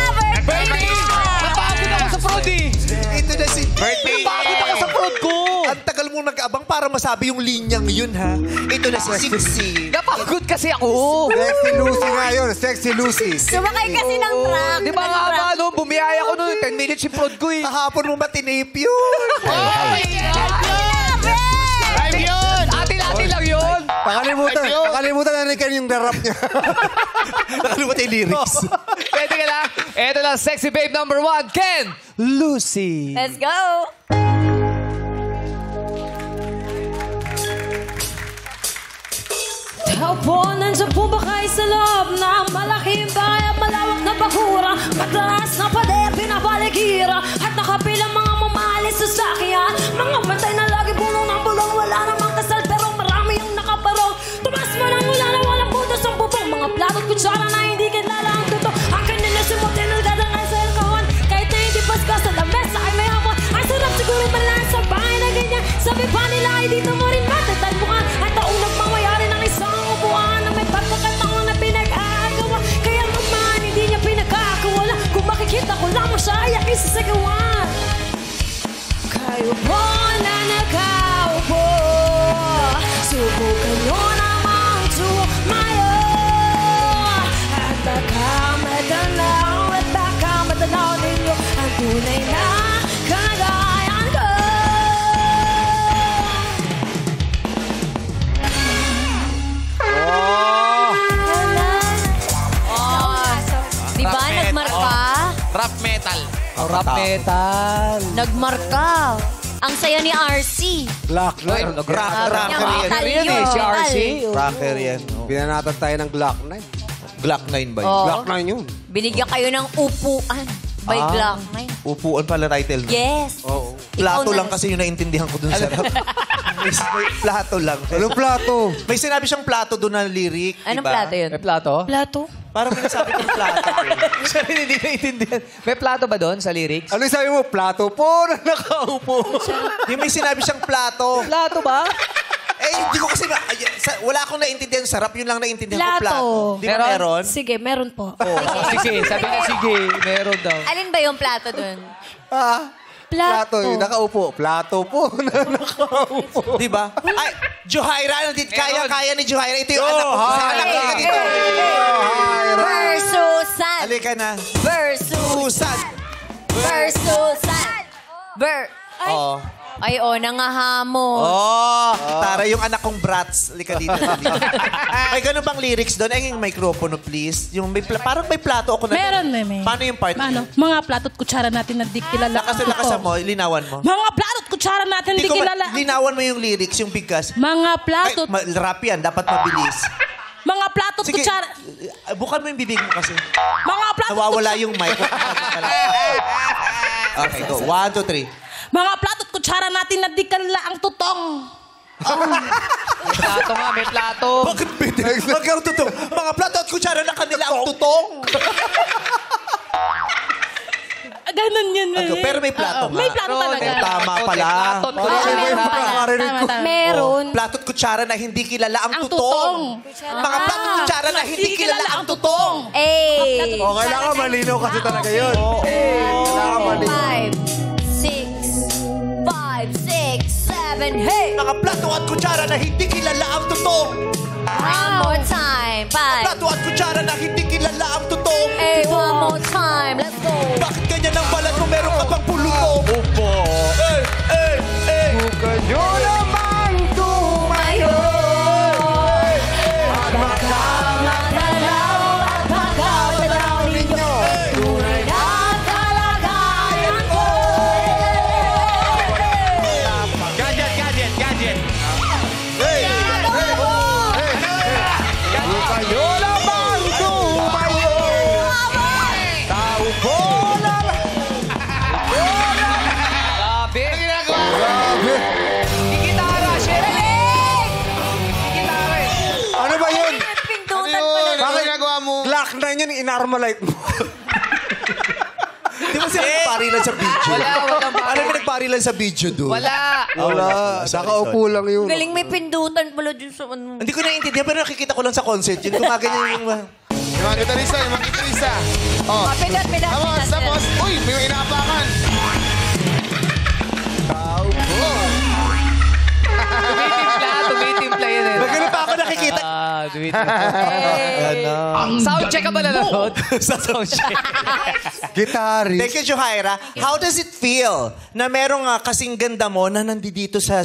Birthday niya!
Napagod ako sa prod eh.
Ito na si...
Napagod ako sa prod ko.
Ang tagal mong nag-abang para masabi yung linyang yun, ha? Ito na si Sixy.
Napagod kasi ako.
Sexy Lucy nga yun. Sexy Lucy.
Sumakay kasi ng truck.
Di ba nga ba, no? Bumiyaya ko noon. 10 minutes yung prod ko eh.
Kahapon mo ba tinape yun?
Atin lang yun.
Pakalimutan Nakalimutan na rin yung rap niya.
Nakalimutan yung lyrics.
Pwede ka na. Ito na, sexy babe number 1, Ken Lucy.
Let's go!
Tao po, nandiyan po ba kayo sa loob ng malaking bahay at malawak na bakura? Mataas na pader, pinapaligira at nakapilang mga mamahalis sa sakyan. Mga matay na lagi bulong ng bulong, wala namang kasal pero marami yung nakaparong. Tumas mo nang wala na walang butas ang bubong. Mga plato at kutsara na hindi kilala ang totoo. Ang kanila si Motel gadang ay sa kawan. Kahit na hindi pasko sa lamesa ay may hapon. Ang sarap siguro pala sa bahay na ganyan. Sabi pa nila ay dito mo rin matatagpuan. At taong nagmamayari ng isang upuan na may pagkakataon na pinag-aagawa. Kaya naman hindi niya pinagkakawala. Kung makikita ko lamang siya ay aking sasagawan. Kayo po na nakaupo, subukan nyo namang tumayo. At baka madalaw ninyo ang tunay na kalagayan ko.
Diba, nagmarka?
Rap metal.
Rap metal.
Nagmarka. Ang saya ni RC.
Glock 9.
Rocker yan.
Yan eh, si RC.
Rocker yan.
Binanatan tayo ng Glock 9.
Glock 9 ba yun?
Oo.
Glock 9 yun.
Binigyan kayo ng upuan by Glock 9.
Upuan pala title.
Yes.
Oo.
Ikaw
Plato
na-
lang kasi yung naintindihan ko dun sa rap. may plato lang.
Anong plato?
May sinabi siyang plato dun na lyric.
Anong
diba?
plato yun?
May plato?
Plato?
Parang may nasabi kong plato.
Sabi hindi naintindihan. May plato ba doon sa lyrics?
Ano yung sabi mo? Plato po na nakaupo.
Yung may sinabi siyang plato.
Plato ba?
Hindi ko kasi, wala akong naintindihan sa rap. Yun lang naintindihan ko,
Plato.
plato. Di ba
Meron?
meron?
Sige, meron po.
Sige, sabi niya sige. Meron daw.
Alin ba yung plato dun?
Plato. Yung nakaupo. Plato po na nakaupo.
Di ba? Ay, Johaira, kaya ni Johaira. Ito yung anak ko.
Johaira.
Anak ko dito.
Versusan.
Halika na.
Versusan.
Versusan.
Versusan.
Oo.
Ay, nangahamon.
Oh, Tara, yung anak kong brats. Halika dito. May ganun bang lyrics doon? Ay, yung microphone, please. Yung parang may plato ako na.
Meron, may.
Paano yung part?
Ano, mga plato at kutsara natin na di kilala.
Lakasan mo, linawan mo.
Mga plato at kutsara natin na di kilala.
Linawan mo yung lyrics, yung bigkas.
Mga plato
Ay, rap yan, dapat mabilis.
mga plato at
Sige,
kutsara.
bukan mo yung bibig mo kasi.
Mga plato at
Nawawala yung mic. Okay, go. 1, 2, 3.
Mga plato at kutsara natin na di kilala ang tutong.
May plato nga, may plato.
Bakit bitin? Bakit ang tutong? Mga plato at kutsara na kanila ang tutong.
Ganun yun.
Pero may plato nga.
May plato talaga.
Tama pala.
Plato.
Meron pala. Tama.
Meron.
Plato at kutsara na hindi kilala ang
Ang
tutong.
tutong.
Mga plato at kutsara na hindi kilala ang tutong.
Eh.
O, kailangan malinaw kasi talaga yun. Kailangan malinaw.
5, 6, 7, hey!
Mga plato at kutsara na hindi kilala ang tutong.
One more time. 5.
Plato at kutsara na hindi kilala ang tutong.
Hey, one more time. Let's go.
Bakit ganyan ang balat mo? Meron ka bang pulutong? Opo.
Bukan nyo naman
Tumayo. At magkamatalaw at magkamatalaw ninyo. Tunay na kalagayan ko.
Gadget.
Bukan nyo naman tumayo. Tao po na
Grabe.
Grabe.
Gitara, syempre. Gitara eh.
Ano ba yun?
Pindutan pala.
Bakit ginagawa mo? Glock 9 yun, inarmalite mo.
Di ba sila nagparilan sa video?
Walang
Ano yung nagparilan sa video doon?
Wala.
Wala. Nakaupo lang yun.
Galing may pindutan pala dun sa ano.
Hindi ko naiintindihan pero nakikita ko lang sa concert. Yun, gumaganyan yung...
Yung mga gitarista. Oh.
Pedal.
Tapos, uy, may inaapakan.
Tumitimpla yun eh.
Nagano pa ako nakikita.
Sound check ka ba nanonood? Sa sound check.
Guitarist.
Thank you, Johaira. How does it feel na merong kasing ganda mo na nandito sa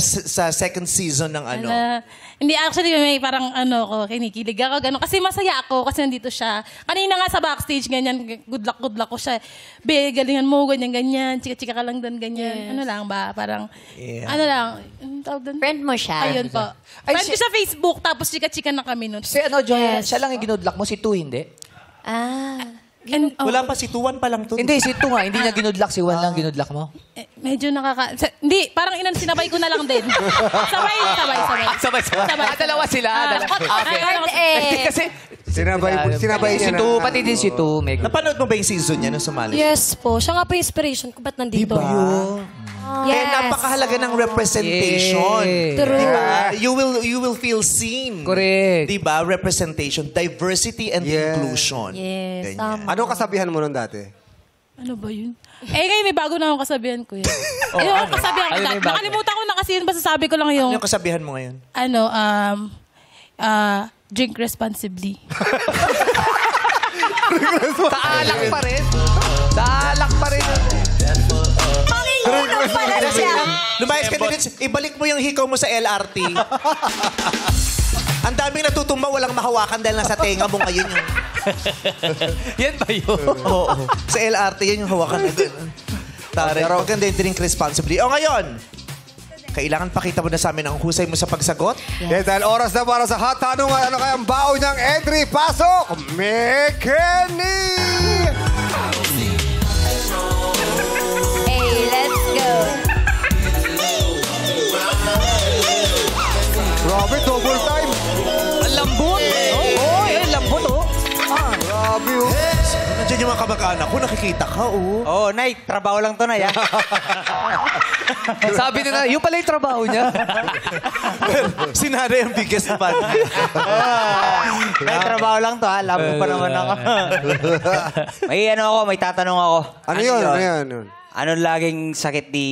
second season ng ano?
Hindi, actually, may parang kinikilig ako, gano'n. Kasi masaya ako kasi nandito siya. Kanina nga sa backstage, ganyan, good luck ko siya. Be, galingan mo, ganyan. Chika-chika ka lang doon, ganyan. Ano lang ba? Parang,
Friend mo siya.
Ayun po. Friend ko sa Facebook, tapos chika-chika na kami nun.
Si Joy, siya lang yung ginudlak mo, si Tu hindi?
Wala pa si Tuwan pa lang to.
Hindi, si Tu nga. Hindi niya ginudlak, si Juan lang ginudlak mo.
Medyo hindi, parang sinabay ko na lang din. Sabay.
Dalawa sila. Hindi kasi,
Sinabay
si
niya
Tu, pati din si Tu.
Napanood mo ba yung season niya nung sumali?
Yes po. Siya nga po yung inspiration ko. Ba't nandito?
Kaya napakahalaga ng representation.
Yes.
True.
Diba? You will feel seen.
Correct.
Diba? Representation, diversity and inclusion.
Yes,
Ganyan.
Ano kasabihan mo nun dati?
Ano ba yun? Ngayon may bago na akong kasabihan ko yun. Yung kasabihan ko, nakalimutan ko na kasi yun, basta sabi ko lang
Ano
yung,
yung kasabihan mo ngayon?
drink responsibly.
Taalak pa rin. Taalak pa rin.
Pangingulong pala siya.
Lumayas ka din, ibalik mo yung hikaw mo sa LRT. Ang daming natutumba, walang mahawakan dahil nasa tenga mo ngayon yung...
Yan ba yun?
Oo. Sa LRT, yan yung hawakan na doon. Tare, maganda yung drink responsibly. O ngayon, kailangan pakita mo na sa amin ang husay mo sa pagsagot.
Yes. Dahil oras na para sa hot tanungan. Ano kaya ang bao niyang entry? Pasok! Mekeni!
Hey, let's go.
Grabe, double time.
Ang lambot. Lambot, oh.
Grabe, oh.
Nandiyan yung mga kamag-anak ko, nakikita ka, oh.
Oo, Nay. Trabaho lang to, Nay.
Sabi nila, yung pala yung trabaho niya.
Sinara yung biggest fan.
Nay, trabaho lang to, ha. Labo pa naman ako. May tatanong ako.
Ano yun?
Anong laging sakit ni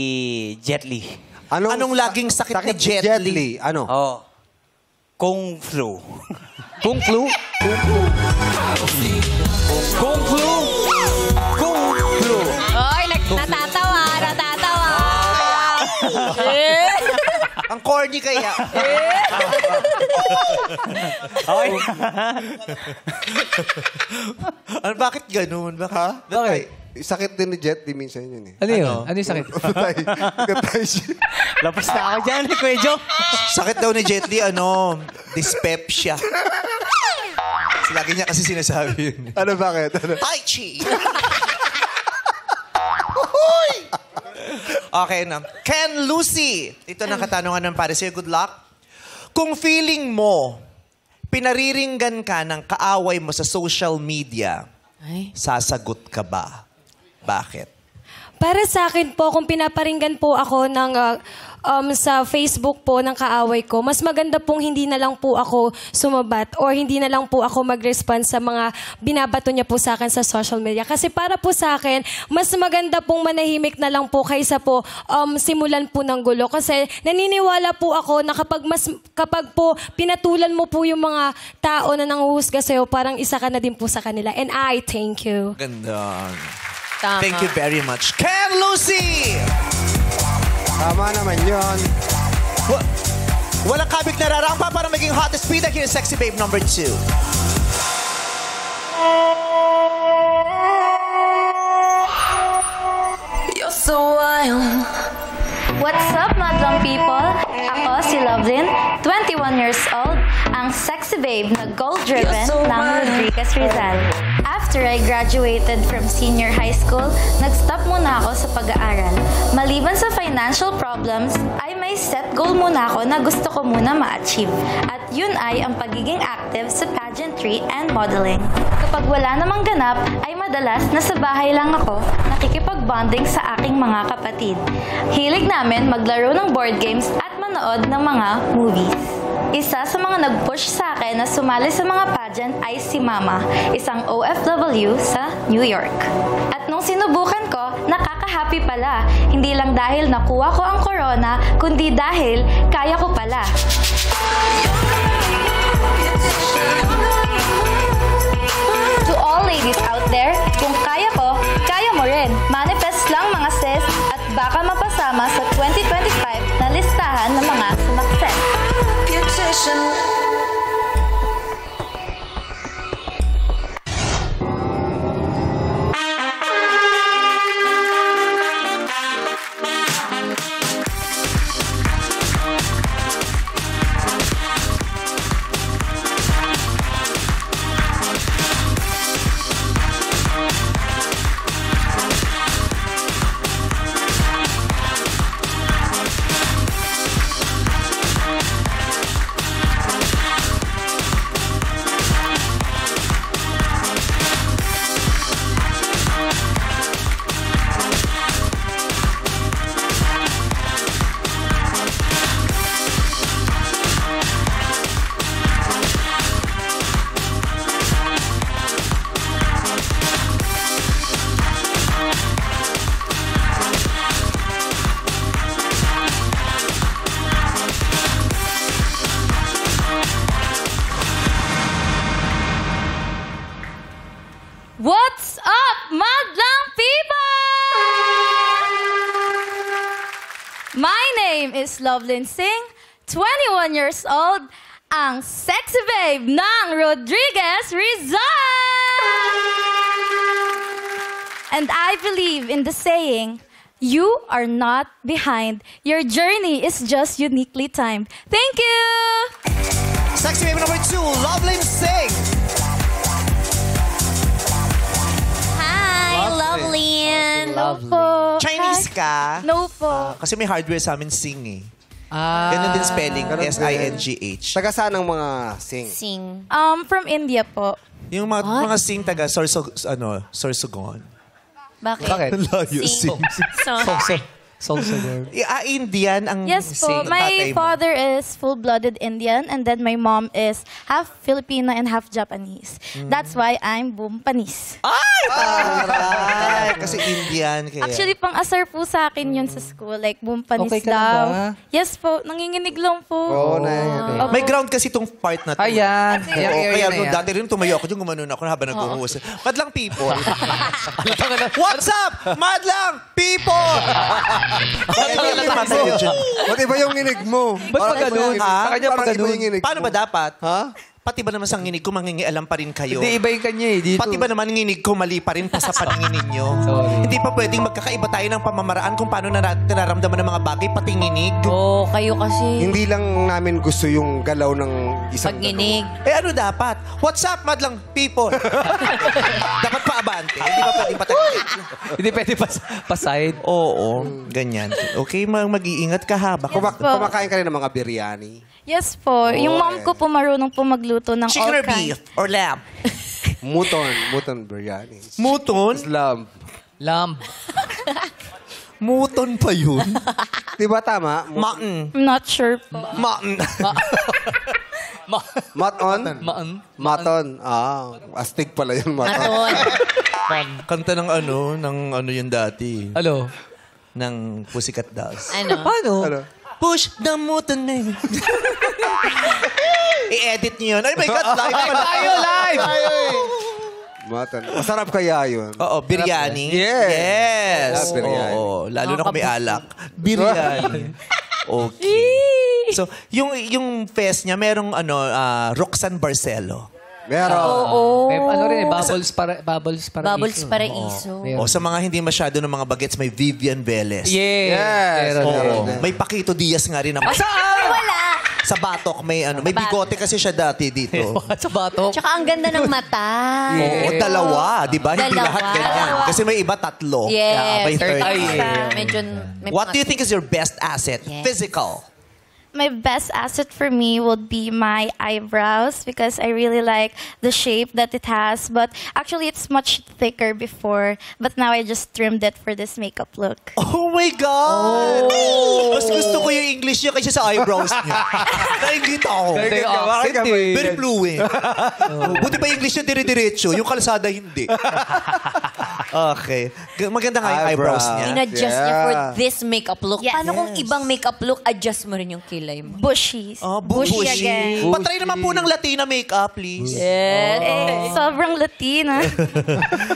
Jet Li?
Anong laging sakit ni Jet Li?
Ano?
Oo. Kung flu.
Kung flu? Kung flu? Kung flu?
Oy, natatawa.
Ang corny kaya.
Okay.
Ano, bakit ganun?
Bakit? Sakit din ni Jet, di minsan yun eh.
Ano yun? Ano yung sakit?
Gatay siya.
Lapos na ako dyan, Kuya Joe.
Sakit daw ni Jet Li, dyspepsia. Lagi niya kasi sinasabi yun.
Ano, bakit? Ano?
Tai Chi! Okay na. Ken Lucy. Ito na katanungan ng pare sa'yo. Good luck. Kung feeling mo, pinariringgan ka ng kaaway mo sa social media, sasagot ka ba? Bakit?
Para sa akin po, kung pinaparinggan po ako ng, sa Facebook po ng kaaway ko, mas maganda pong hindi na lang po ako sumabat or hindi na lang po ako mag-respond sa mga binabato niya po sa akin sa social media. Kasi para po sa akin, mas maganda pong manahimik na lang po kaysa po simulan po ng gulo. Kasi naniniwala po ako na kapag po pinatulan mo po yung mga tao na nanghuhusga sa'yo, parang isa ka na din po sa kanila. And I thank you.
Ganda.
Tama.
Thank you very much. Ken Lucy!
Tama naman yun.
Walang kabig na rarampa para maging hottest pida. Here's Sexy Babe number 2.
You're so wild.
What's up, madlang people? Ako si Lovelyn, 21 years old, ang sexy babe na goal-driven ng Rodriguez Rizal. After I graduated from senior high school, nag-stop muna ako sa pag-aaral. Maliban sa financial problems, ay may set goal muna ako na gusto ko muna ma-achieve. At yun ay ang pagiging active sa pageantry and modeling. Kapag wala namang ganap, ay madalas nasa bahay lang ako, nakikipag-bonding sa aking mga kapatid. Hilig namin maglaro ng board games at manood ng mga movies. Isa sa mga nag-push sa akin na sumali sa mga pageant ay si Mama, isang OFW sa New York. At nung sinubukan ko, nakaka-happy pala. Hindi lang dahil nakuha ko ang corona, kundi dahil kaya ko pala.
ocean.
What's up, madlang people? My name is Lovelyn Singh, 21 years old, ang sexy babe ng Rodriguez Rizal! And I believe in the saying, you are not behind. Your journey is just uniquely timed. Thank you!
Sexy baby number 2, Lovelyn Singh.
Hi, Lovelyn. No po.
Chinese
Hi.
ka?
No po.
Kasi may hardware sa amin, Sing eh. Ganun din spelling, S-I-N-G-H.
Taga saan ang mga sing?
Sing. From India po.
Yung mga Sing taga Sorsogon.
Bakit?
Layo, Sing. Indian ang
Yes po.
Sing.
My
Tatay mo.
father is full-blooded Indian and then my mom is half Filipino and half Japanese. That's why I'm Bumpanis.
Ay! Taray! Kasi Indian. Kaya.
Actually, pang-asar po sa akin yun sa school. Like, Bumpanis
Okay ka lang
daw.
ba?
Yes po. Nanginginig lang po.
Okay.
May ground kasi itong part na to.
Ayan.
Kaya nung dati rin tumayo ako dyan, gumanon ako habang nag-uus. Madlang people. What's up, madlang people?
Ba't iba yung nginig mo?
Ba't pa ganun?
Ha?
Sa kanya pa
Parang iba
ganun.
yung nginig
Paano
mo.
ba dapat?
Ha?
Pati ba naman sa nginig ko, mangingialam pa rin kayo?
Hindi, iba yung kanya eh. Dito.
Pati ba naman nginig ko, mali pa rin pa sa paninginig nyo?
Sorry.
Hindi pa pwedeng magkakaiba tayo ng pamamaraan kung paano nararamdaman ng mga bagay, pati nginig.
Oo, kayo kasi.
Hindi lang namin gusto yung galaw ng isang
Pagginig.
Eh ano dapat? What's up, madlang people? Dapat pa abante. Hindi pa pwedeng patagin.
Hindi pwede pa side.
Oo, ganyan. Okay, mag-iingat ka ha. Baka
Yes po.
Kumakain ka rin ng mga biryani.
Yes po. Yung mom ko po marunong po magluto ng
chicken
all
or beef
kinds.
or lamb?
Muton biryani.
Muton?
Islam.
Lamb.
Muton pa yun?
Di ba tama?
Mutton.
I'm not sure po.
Mutton.
Maton?
Maan.
Astig pala yung maton.
Kanta ng ano yun dati.
Ano?
Ng Pussycat Dolls.
Ano?
Paano?
Ano?
Push the mutton man. I-edit niyo yun. Ay my God, live pa
Tayo live!
Maton. Masarap kaya yun.
Oo, biryani.
Yes.
Yes.
Ah, biryani.
Oo, lalo na kung may alak. Biryani. Okay. So, yung fest niya, merong Roxanne Barcelo.
Meron.
May ano rin eh, Bubbles Paraiso.
Paraiso.
Meron.
O sa mga hindi masyado ng mga bagets, may Vivian Velez.
Yes.
Oo.
Meron.
May Paquito Diaz nga rin ako.
Wala.
Sa batok, may bigote kasi siya dati dito.
Sa batok.
Tsaka ang ganda ng mata.
Oo, dalawa, di ba? Hindi
Dalawa.
lahat ganyan. Kasi may iba tatlo.
Yes.
May third.
Ay,
Medyo, may
What do you think is your best asset?
Yes.
Physical.
My best asset for me would be my eyebrows because I really like the shape that it has. But actually, it's much thicker before. But now I just trimmed it for this makeup look.
Oh my God! Mas gusto ko yung English niya kaysa sa eyebrows niya. Nainggit ako.
Ito yung accent eh.
Very fluent. Buti pa yung English niya dire-diretso, yung kalsada hindi. Okay. Maganda nga yung eyebrows niya.
In-adjust niya for this makeup look.
Yes.
Paano kung ibang makeup look, adjust mo rin yung kilay mo?
Bushy.
Oh,
Bushy
bushy.
again.
Patry naman po ng Latina makeup, please.
Sobrang Latina.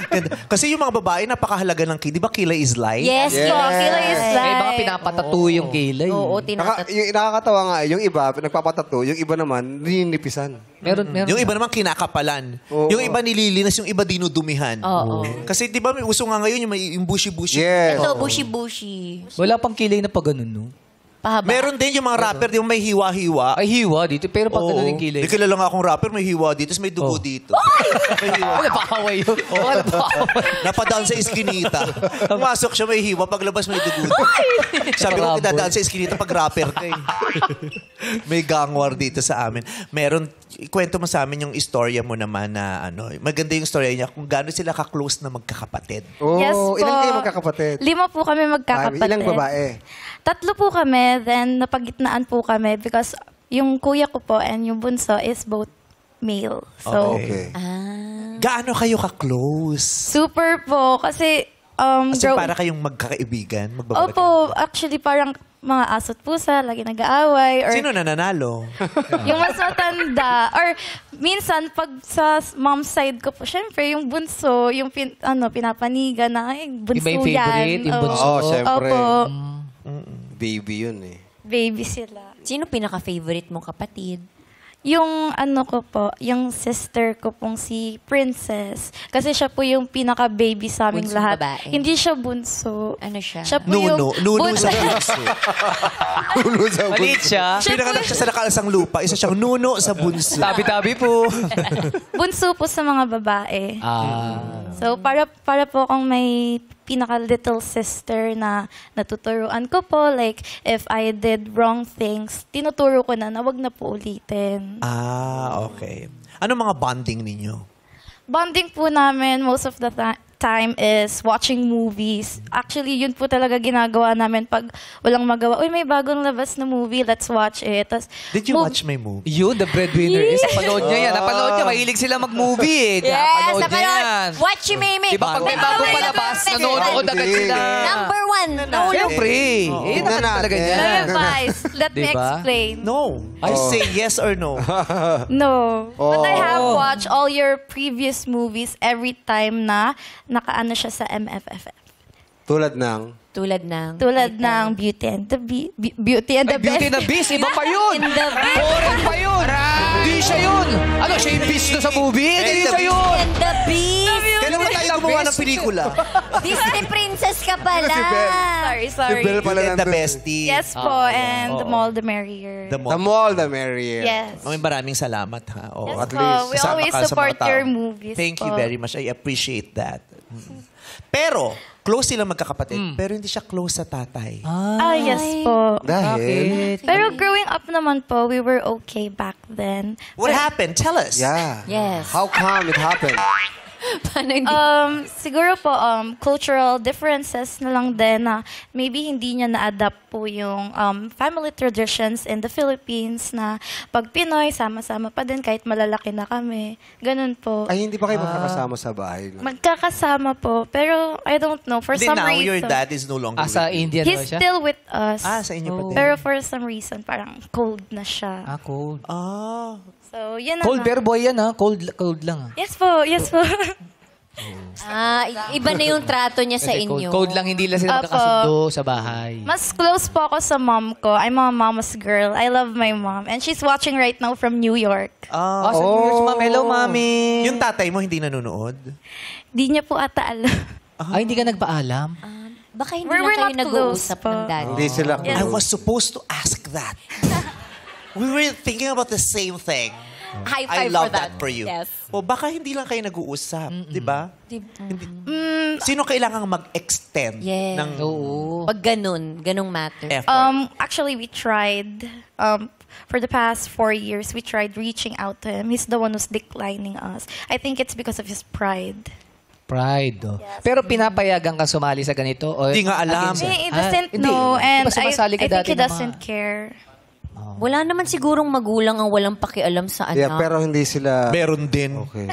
Ganda. Kasi yung mga babae, napakahalaga ng kilay. Di ba kilay is life?
Yes,
So, kilay is
Eh, baka
like...
pinapatato yung kilay.
Oo, tinatat.
Yung nakakatawa nga, yung iba, nagpapatato, yung iba naman, nilinipisan.
Meron.
Yung iba naman kinakapalan.
Oo.
Yung iba nililinas, yung iba dinudumihan.
Oo.
Kasi di ba may uso nga ngayon yung bushy-bushy.
Yes.
Ito, bushy-bushy.
Wala pang kilay na pa ganun, no?
Pahaba.
Meron din yung mga rapper, di ba may hiwa-hiwa.
Ay, hiwa dito. Pero pag ganun yung kilay.
Di kilala nga akong rapper, may hiwa dito, tapos may dugo dito. May hiwa.
Wala pa kaway yun. Wala pa kaway.
Napadaan sa iskinita. Pumasok siya, may hiwa. Paglabas, may dugo. Sabi ko, dadaan sa iskinita pag rapper ka eh. May gang war dito sa amin. Meron, ikwento mo sa amin yung istorya mo naman na ano, maganda yung istorya niya kung gaano sila ka-close na magkakapatid.
Oh,
Yes po.
ilan kayo magkakapatid?
5 po kami magkakapatid.
Ilang babae?
3 po kami, then napagitnaan po kami because yung kuya ko po and yung bunso is both male. So,
Okay. Gaano kayo ka-close?
super po. Kasi,
Kasi para kayong magkakaibigan, magbabarkada.
Opo, actually parang mga asot pusa, lagi nag-aaway. Or
Sino nananalo?
yung mas matanda. Or minsan, pag sa mom's side ko po, syempre, yung bunso, yung pinapanigan na, ay, bunso
Iba yung favorite,
yan.
yung bunso.
Oo, syempre.
Opo,
Baby yun eh.
baby sila.
Sino pinaka-favorite mong kapatid?
Yung ko po, yung sister ko pong si Princess. Kasi siya po yung pinaka-baby sa aming
Bunsong
lahat.
babae.
Hindi siya bunso.
Ano siya?
Siya po
Nuno.
yung...
Nuno sa bunso.
Nuno sa
Maliit siya.
Pinanganak siya sa nakaalasang lupa. Isa siyang nuno sa bunso.
Tabi-tabi po.
Bunso po sa mga babae. So, para po akong may pinaka-little sister na natuturuan ko po. Like, if I did wrong things, tinuturo ko na wag na po ulitin.
Okay. Ano mga bonding ninyo?
Bonding po namin most of the time is watching movies. Actually, yun po talaga ginagawa namin pag walang magawa. Uy, may bagong labas na movie, let's watch it. Tas,
Did you watch my movie?
Yun, the breadwinner is. Napanood niya yan. Napanood niya. Mahilig sila mag-movie eh. Napanood niya yan.
Watch you, Mimi.
Diba pag may bagong palabas, nanonood agad sila.
Number 1. Nahulog.
Siyempre. Eh, naman talaga niya.
Let me advise. Let me
Diba?
explain.
No. I say yes or no.
No. But I have watched all your previous movies every time na nakaano siya sa MFFF.
Tulad ng?
Tulad ng...
Tulad ng Beauty and the Beauty and the
Beauty and the Beast, iba pa yun.
In the Beast.
Foreign pa yun. Hindi siya yun. Ano, siya yung Beast doon sa movie? Hindi siya yun.
And the Beast.
Kailan ba tayo gumawa ng pelikula?
Disney princess ka pala.
Sorry.
Si Belle pala
And the
nandun.
bestie.
Yes po, and the more the merrier.
The
The more, the merrier.
Yes.
Maraming salamat ha. Oo,
Yes
at
po,
least
we
kasama
always
ka sa mga
support
tao.
your movies
Thank
po.
you very much. I appreciate that. Pero, close sila magkakapatid. Pero hindi siya close sa tatay.
Yes po.
Dahil?
Pero growing up naman po, we were okay back then.
What happened? Tell us.
Yeah.
Yes.
How come it happened?
Paano hindi?
Siguro po, cultural differences na lang din na maybe hindi niya na-adapt po yung family traditions in the Philippines na pag Pinoy, sama-sama pa din kahit malalaki na kami. Ganun po.
Ay, hindi pa kayo magkakasama sa bahay. No?
Magkakasama po. Pero I don't know, for
Then
some
now, your
reason.
dad is no longer
Sa
with you.
Indian
He's
ba siya?
still with us.
Sa inyo pa din.
Pero for some reason, parang cold na siya.
Cold.
So, yun na
Cold
nga.
pero boy yan ha. Cold lang ha.
Yes po, yes po.
Iba na yung trato niya sa inyo.
Cold lang, hindi lang sila
Opo.
magkakasundo sa bahay.
Mas close po ako sa mom ko. I'm a mama's girl. I love my mom. And she's watching right now from New York.
Sa New Year's, ma'am. Hello, mami.
Yung tatay mo hindi nanonood?
Di niya po ata alam.
Ay, hindi ka nagpaalam?
Baka hindi
We're
lang kayo
not
nag-uusap
close
ng
po.
daddy.
Hindi sila.
Yes.
I was supposed to ask that. We were thinking about the same thing.
High
I
five
love
for that.
that for you.
Yes.
O baka hindi lang kayo nag-uusap, di ba? Sino kailangang mag-extend
Yes.
ng
Pag ganung matter.
effort?
Actually, we tried. For the past 4 years, we tried reaching out to him. He's the one who's declining us. I think it's because of his pride.
Pride. Oh. Pero pinapayagan ka sumali sa ganito? O,
Hindi nga alam.
He doesn't
hindi.
know.
Di
And
ba sumasali ka
I think
dati
he
ng
doesn't
mga-
care.
Wala naman sigurong magulang ang walang pakialam sa anak.
Yeah, pero hindi sila...
Meron din.
Okay.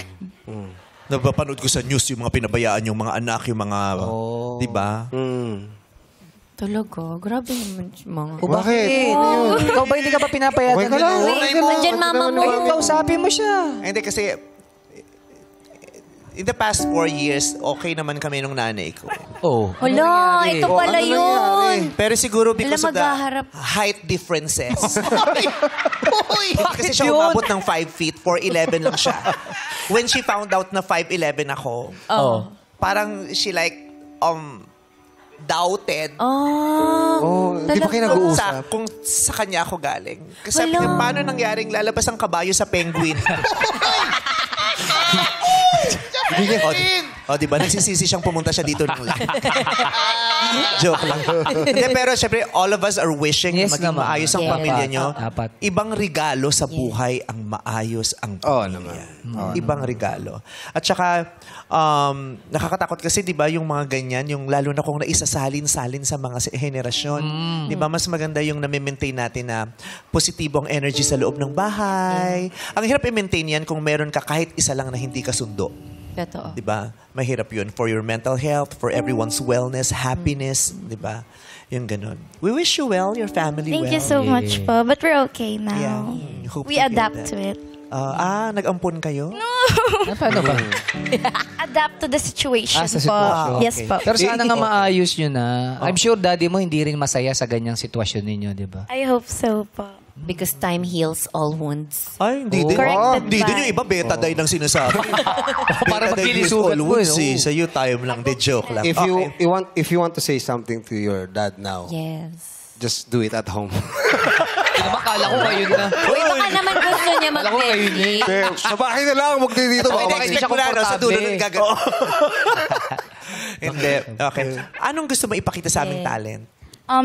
Napapanood ko sa news yung mga pinabayaan yung mga anak, yung mga... Di ba?
Talaga, grabe naman mga...
Bakit?
Ikaw ba hindi ka ba pinapayagan?
Okay ka lang.
Nandyan mama mo.
Kausapin mo siya.
Hindi kasi... In the past 4 years, okay naman kami nung nanay ko.
Hala, ito pala yun.
Pero siguro because of the
maghaharap?
height differences. Kasi siya umabot ng 5 feet, 4'11 lang siya. When she found out na 5'11 ako, parang she like, doubted.
Di ba kayo nag-uusap?
Kung sa kanya ako galing. Kasi sabi niya, paano nangyaring lalabas ang kabayo sa penguin? Di ba? Nagsisisi siyang pumunta siya dito lang. Joke lang. Hindi, pero syempre, all of us are wishing na maging maayos ang pamilya nyo. Ibang regalo sa buhay ang maayos ang pamilya. Ibang regalo. At saka, nakakatakot kasi, di ba, yung mga ganyan, yung lalo na kung naisasalin-salin sa mga henerasyon. Di ba, mas maganda yung na-maintain natin na positibong energy sa loob ng bahay. Ang hirap i-maintain yan kung meron ka kahit isa lang na hindi kasundo.
Totoo.
Diba? Mahirap yun for your mental health, for everyone's wellness, happiness, diba? Yung ganun. We wish you well, your family
Thank
well.
you so much po. But we're okay now.
Yeah. Hope
We
to hear
adapt
that.
to it.
Nag-ampon kayo?
No.
Paano ba?
Adapt to the situation
Sa
po.
sitwasyon.
Yes po.
Pero sana nga maayos nyo na. I'm sure daddy mo hindi rin masaya sa ganyang sitwasyon ninyo, di ba?
I hope so po.
Because time heals all wounds.
Ay, hindi din.
Corrected
Hindi din
by-
yung iba, betadine ang sinasabi.
Para
all
magkilisugat mo,
wounds,
no?
Sa iyo, time lang. De joke lang.
If you want to say something to your dad now,
Yes.
just do it at home.
Kala ko ngayon na.
Uy, baka naman gusto niya mag-meditate.
Sa bahay na lang, huwag dito.
Hindi, expect mo na, no? Sa dulo ng gagawin. Hindi. Okay. Anong gusto mo ipakita sa aming talent?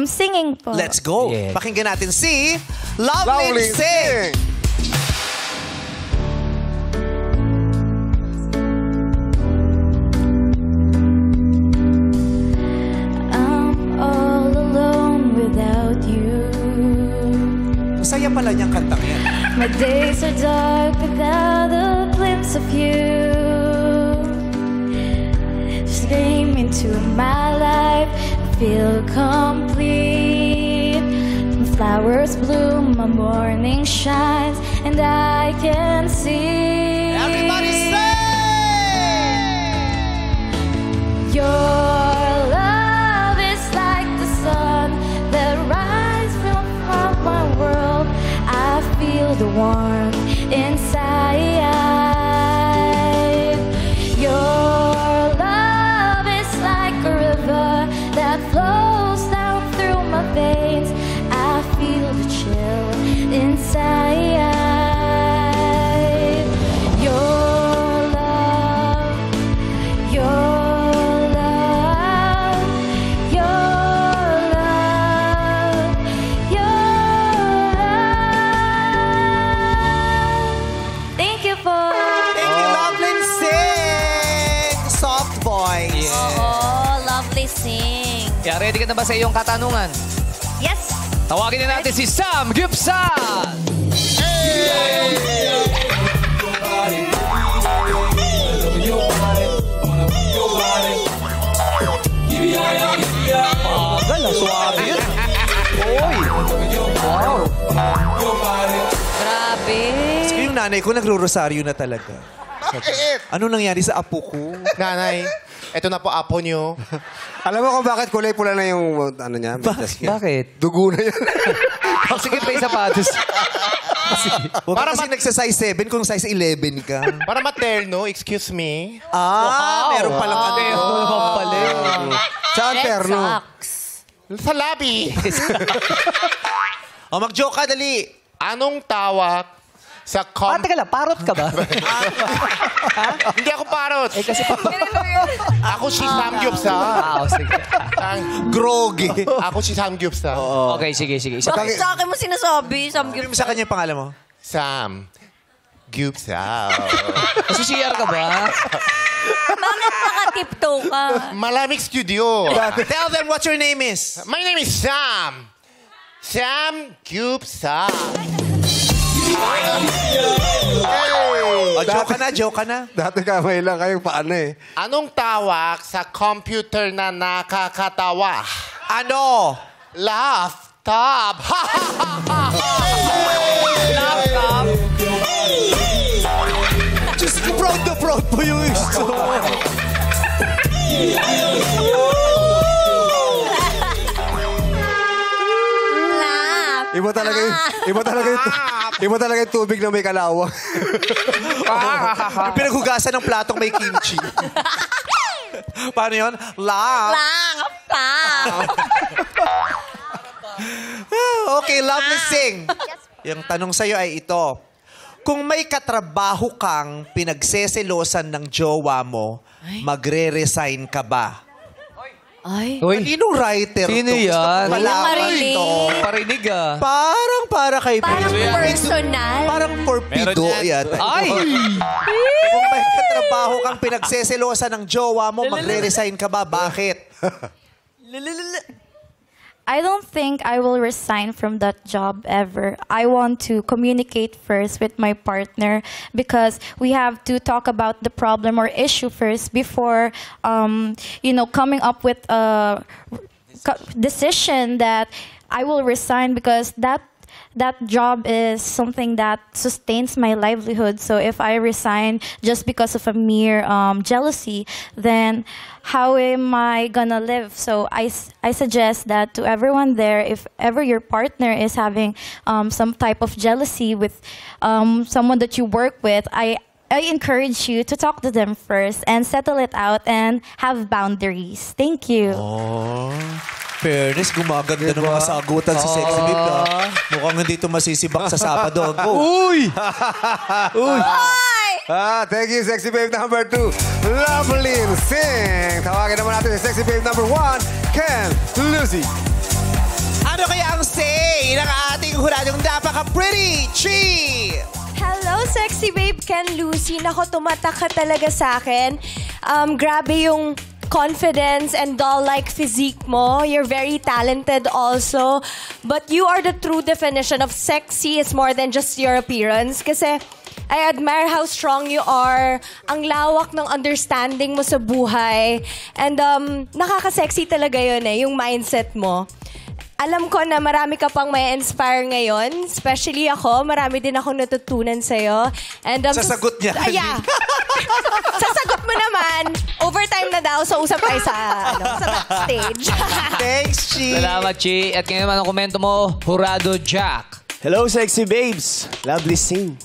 Singing po.
Let's go.
Yeah.
Pakinggan natin si Lovely Sing.
I'm all alone without you.
Masaya pala niyang kantang yan.
My days are dark without a glimpse of you. Just came into my life, I feel complete. My flowers bloom, my morning shines, and I can see.
Everybody sing!
Your love is like the sun that rises from my world. I feel the warmth inside. Your love is like a river that flows down through my veins. I feel the chill inside. Your love, your love, your love, your love. Thank you po.
Thank you, Lovely Sing! Soft voice.
Oo, lovely sing.
Kaya ready ka na ba sa iyong katanungan?
Yes.
Tawagin na natin si Sam Gibson! Pagal, suwabe yun.
Grabe.
Kasi yung nanay ko nagro-rosaryo na talaga. Ano nangyari sa apo ko?
Nanay, eto na po apo nyo.
Alam mo kung bakit kulay pula na yung ano niya?
Bakit?
Dugo na yan.
Sige pa yung sapatos.
Para kasi nagsa-size 7 kung size 11 ka.
Para materno, excuse me.
Meron palang ano.
naman pala.
Saan terno?
Socks.
Sa labi.
Mag-joke ka, dali.
Anong tawag sa
Teka lang, parot ka ba?
Hindi ako parot.
kasi
Ako si Samgyupsa.
sige.
Groggy.
Ako si Samgyupsa.
Okay, sige. Isa
Bakit sa akin mo sinasabi?
Ano sa kanya yung pangalan mo?
Sam. Gyupsa.
Kasi CR ka ba?
Bakit nakatiptoe ka?
Malamig studio.
Tell them what your name is.
My name is Sam. Sam Gyupsa.
joke ka na.
Dati kamay lang kayong paano eh.
Anong tawag sa computer na nakakatawa?
Ano?
Laptop.
Laptop.
Just proud na proud po yung gusto.
Iba talaga yung tubig na may kalawang.
Yung pinaghugasan ng platong may kimchi. Paano yun? Okay, lovely sing. Yung tanong sa'yo ay ito. Kung may katrabaho kang pinagseselosan ng jowa mo, magre-resign ka ba?
Ay.
Kaninong writer
Sino
to? Gusto
yan?
ko malaman
Mariling.
ito.
Parinig ah.
Parang para kay
Parang personal.
Parang torpedo yata.
Ay!
Kung may katrabaho kang pinagseselosan ng jowa mo, magre-resign ka ba? Bakit?
I don't think I will resign from that job ever. I want to communicate first with my partner because we have to talk about the problem or issue first before, coming up with a decision that I will resign because that job is something that sustains my livelihood. So if I resign just because of a mere jealousy, then how am I gonna live? So I suggest that to everyone there, if ever your partner is having some type of jealousy with someone that you work with, I encourage you to talk to them first and settle it out and have boundaries. Thank you.
Fairness, gumaganda ng mga sagutan si Sexy Babe. Mukhang hindi ito masisibak sa Sabado. Go!
Uy! Thank you, Sexy Babe number 2. Lovelyn Sing. Tawagin naman natin si Sexy Babe number 1, Ken Lucy.
Ano kaya ang say ng ating huradong napaka-pretty Chi?
Hello, Sexy Babe, Ken Lucy. Nako, tumatak ka talaga sa akin. Grabe yung confidence and doll-like physique mo. You're very talented also. But you are the true definition of sexy. It's more than just your appearance. Kasi I admire how strong you are. Ang lawak ng understanding mo sa buhay. And nakaka-sexy talaga yun eh, yung mindset mo. Alam ko na marami ka pang may inspire ngayon. Especially ako. Marami din akong natutunan sa'yo. And,
Sasagot niya.
Yeah. Sasagot mo naman. Overtime na daw. So, usap tayo sa backstage.
Thanks, Chi.
Salamat, Chi. At ngayon naman ang komento mo, Hurado Jack.
Hello, sexy babes. Lovely sing.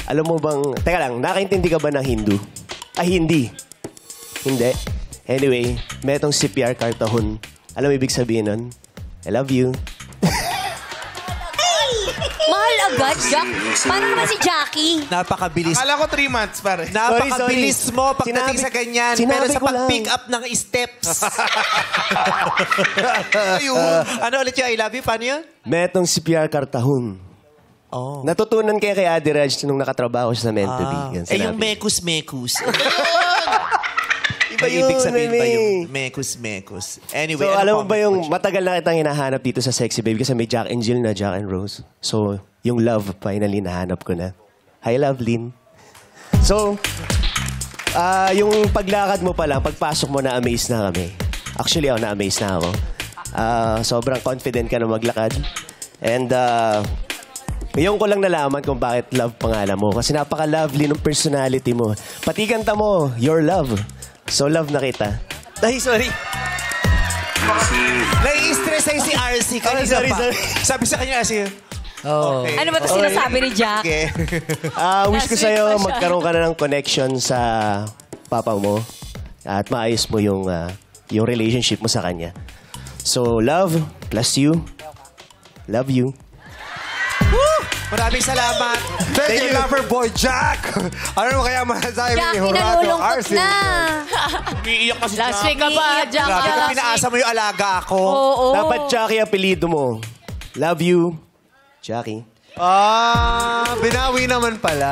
Alam mo bang... Teka lang, nakaintindi ka ba ng Hindu? Hindi. Hindi. Anyway, may itong CPR kartahon. Alam mo ibig sabihin nun? I love you.
Mahal agad, Jack. Paano naman si Jackie?
Napakabilis.
Akala ko 3 months, pare.
Napakabilis mo pagdating sa ganyan. Pero sa
ko lang.
pag-pick up ng steps. Ano ulit yung I love you? Paano yun?
May itong CPR kartahon.
Oh.
Natutunan kay Ate Raj nung nakatrabaho siya sa Meant to Be. Yan
yung
sinabi.
mekus-mekus. Iba yung ibig sabihin ba yung mekus-mekus? Anyway,
So,
ano
alam mo
pa?
ba yung matagal na kitang hinahanap dito sa Sexy Babe kasi may Jack and Jill na Jack and Rose. So, yung love, finally, nahanap ko na. Hi, Lovelyn. So, yung paglakad mo pa lang, pagpasok mo, na-amaze na kami. Actually, ako na-amaze na ako. Sobrang confident ka na maglakad. And, ngayon ko lang nalaman kung bakit love pangalan mo. Kasi napaka-lovely ng personality mo. Pati kanta mo, Your Love. So, love na kita.
Ay, sorry. Nai-stress sa'yo si RC. Kanina
sorry.
Sabi sa kanya RC,
Oh.
okay.
Ano ba ito sinasabi ni Jack?
Okay.
Wish ko sa'yo magkaroon ka na ng connection sa papa mo at maayos mo yung relationship mo sa kanya. So, love plus you. Love you.
Maraming salamat.
Thank you, Loverboy Jack. Ano mo kaya masasabi ni
Jackie,
Hurado
nalulungkot
RC?
na.
Umiiyak kasi
Last week ka pa, Jack.
Grabe ka,
Last
pinaasa mo yung alaga ako.
Oo.
Dapat Jackie apelido mo. Love you, Jackie.
Binawi naman pala.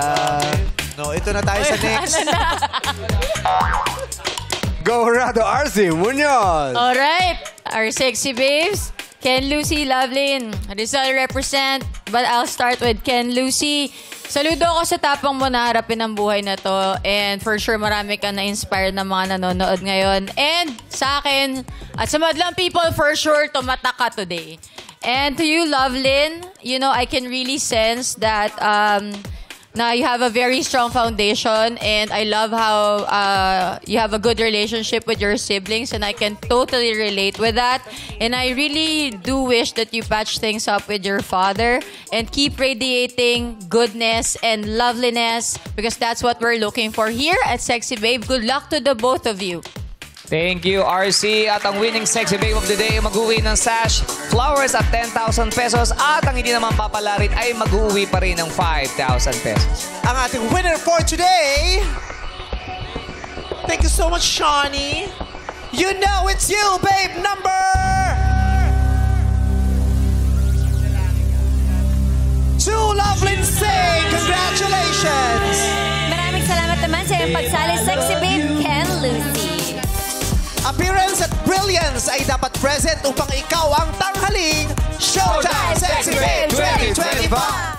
No, ito na tayo sa next.
Go, Hurado RC Munoz.
Alright. Our sexy babes.
Ken Lucy, Lovelyn. Rizal represent, but I'll start with Ken Lucy. Saludo ako sa tapang mo na harapin ang buhay na to. And for sure, marami ka na-inspired na mga nanonood ngayon. And sa akin, at sa madlang people, for sure, tumatak ka today. And to you, Lovelyn, you know, I can really sense that now you have a very strong foundation, and I love how you have a good relationship with your siblings, and I can totally relate with that. And I really do wish that you patch things up with your father and keep radiating goodness and loveliness, because that's what we're looking for here at Sexy Babe. Good luck to the both of you.
Thank you, RC. At ang winning Sexy Babe of the Day, mag-uwi ng sash, flowers at 10,000 pesos. At ang hindi naman papalarin ay mag-uwi pa rin ng 5,000 pesos.
Ang ating winner for today, thank you so much, Shawnee. You know it's you, babe, number 2, Lovelyn Singh. Congratulations!
Maraming salamat naman sa iyong pagsali, Sexy Babe, Ken Lucy.
Appearance at brilliance ay dapat present upang ikaw ang tanghaling Showtime Sexy Babe 2025!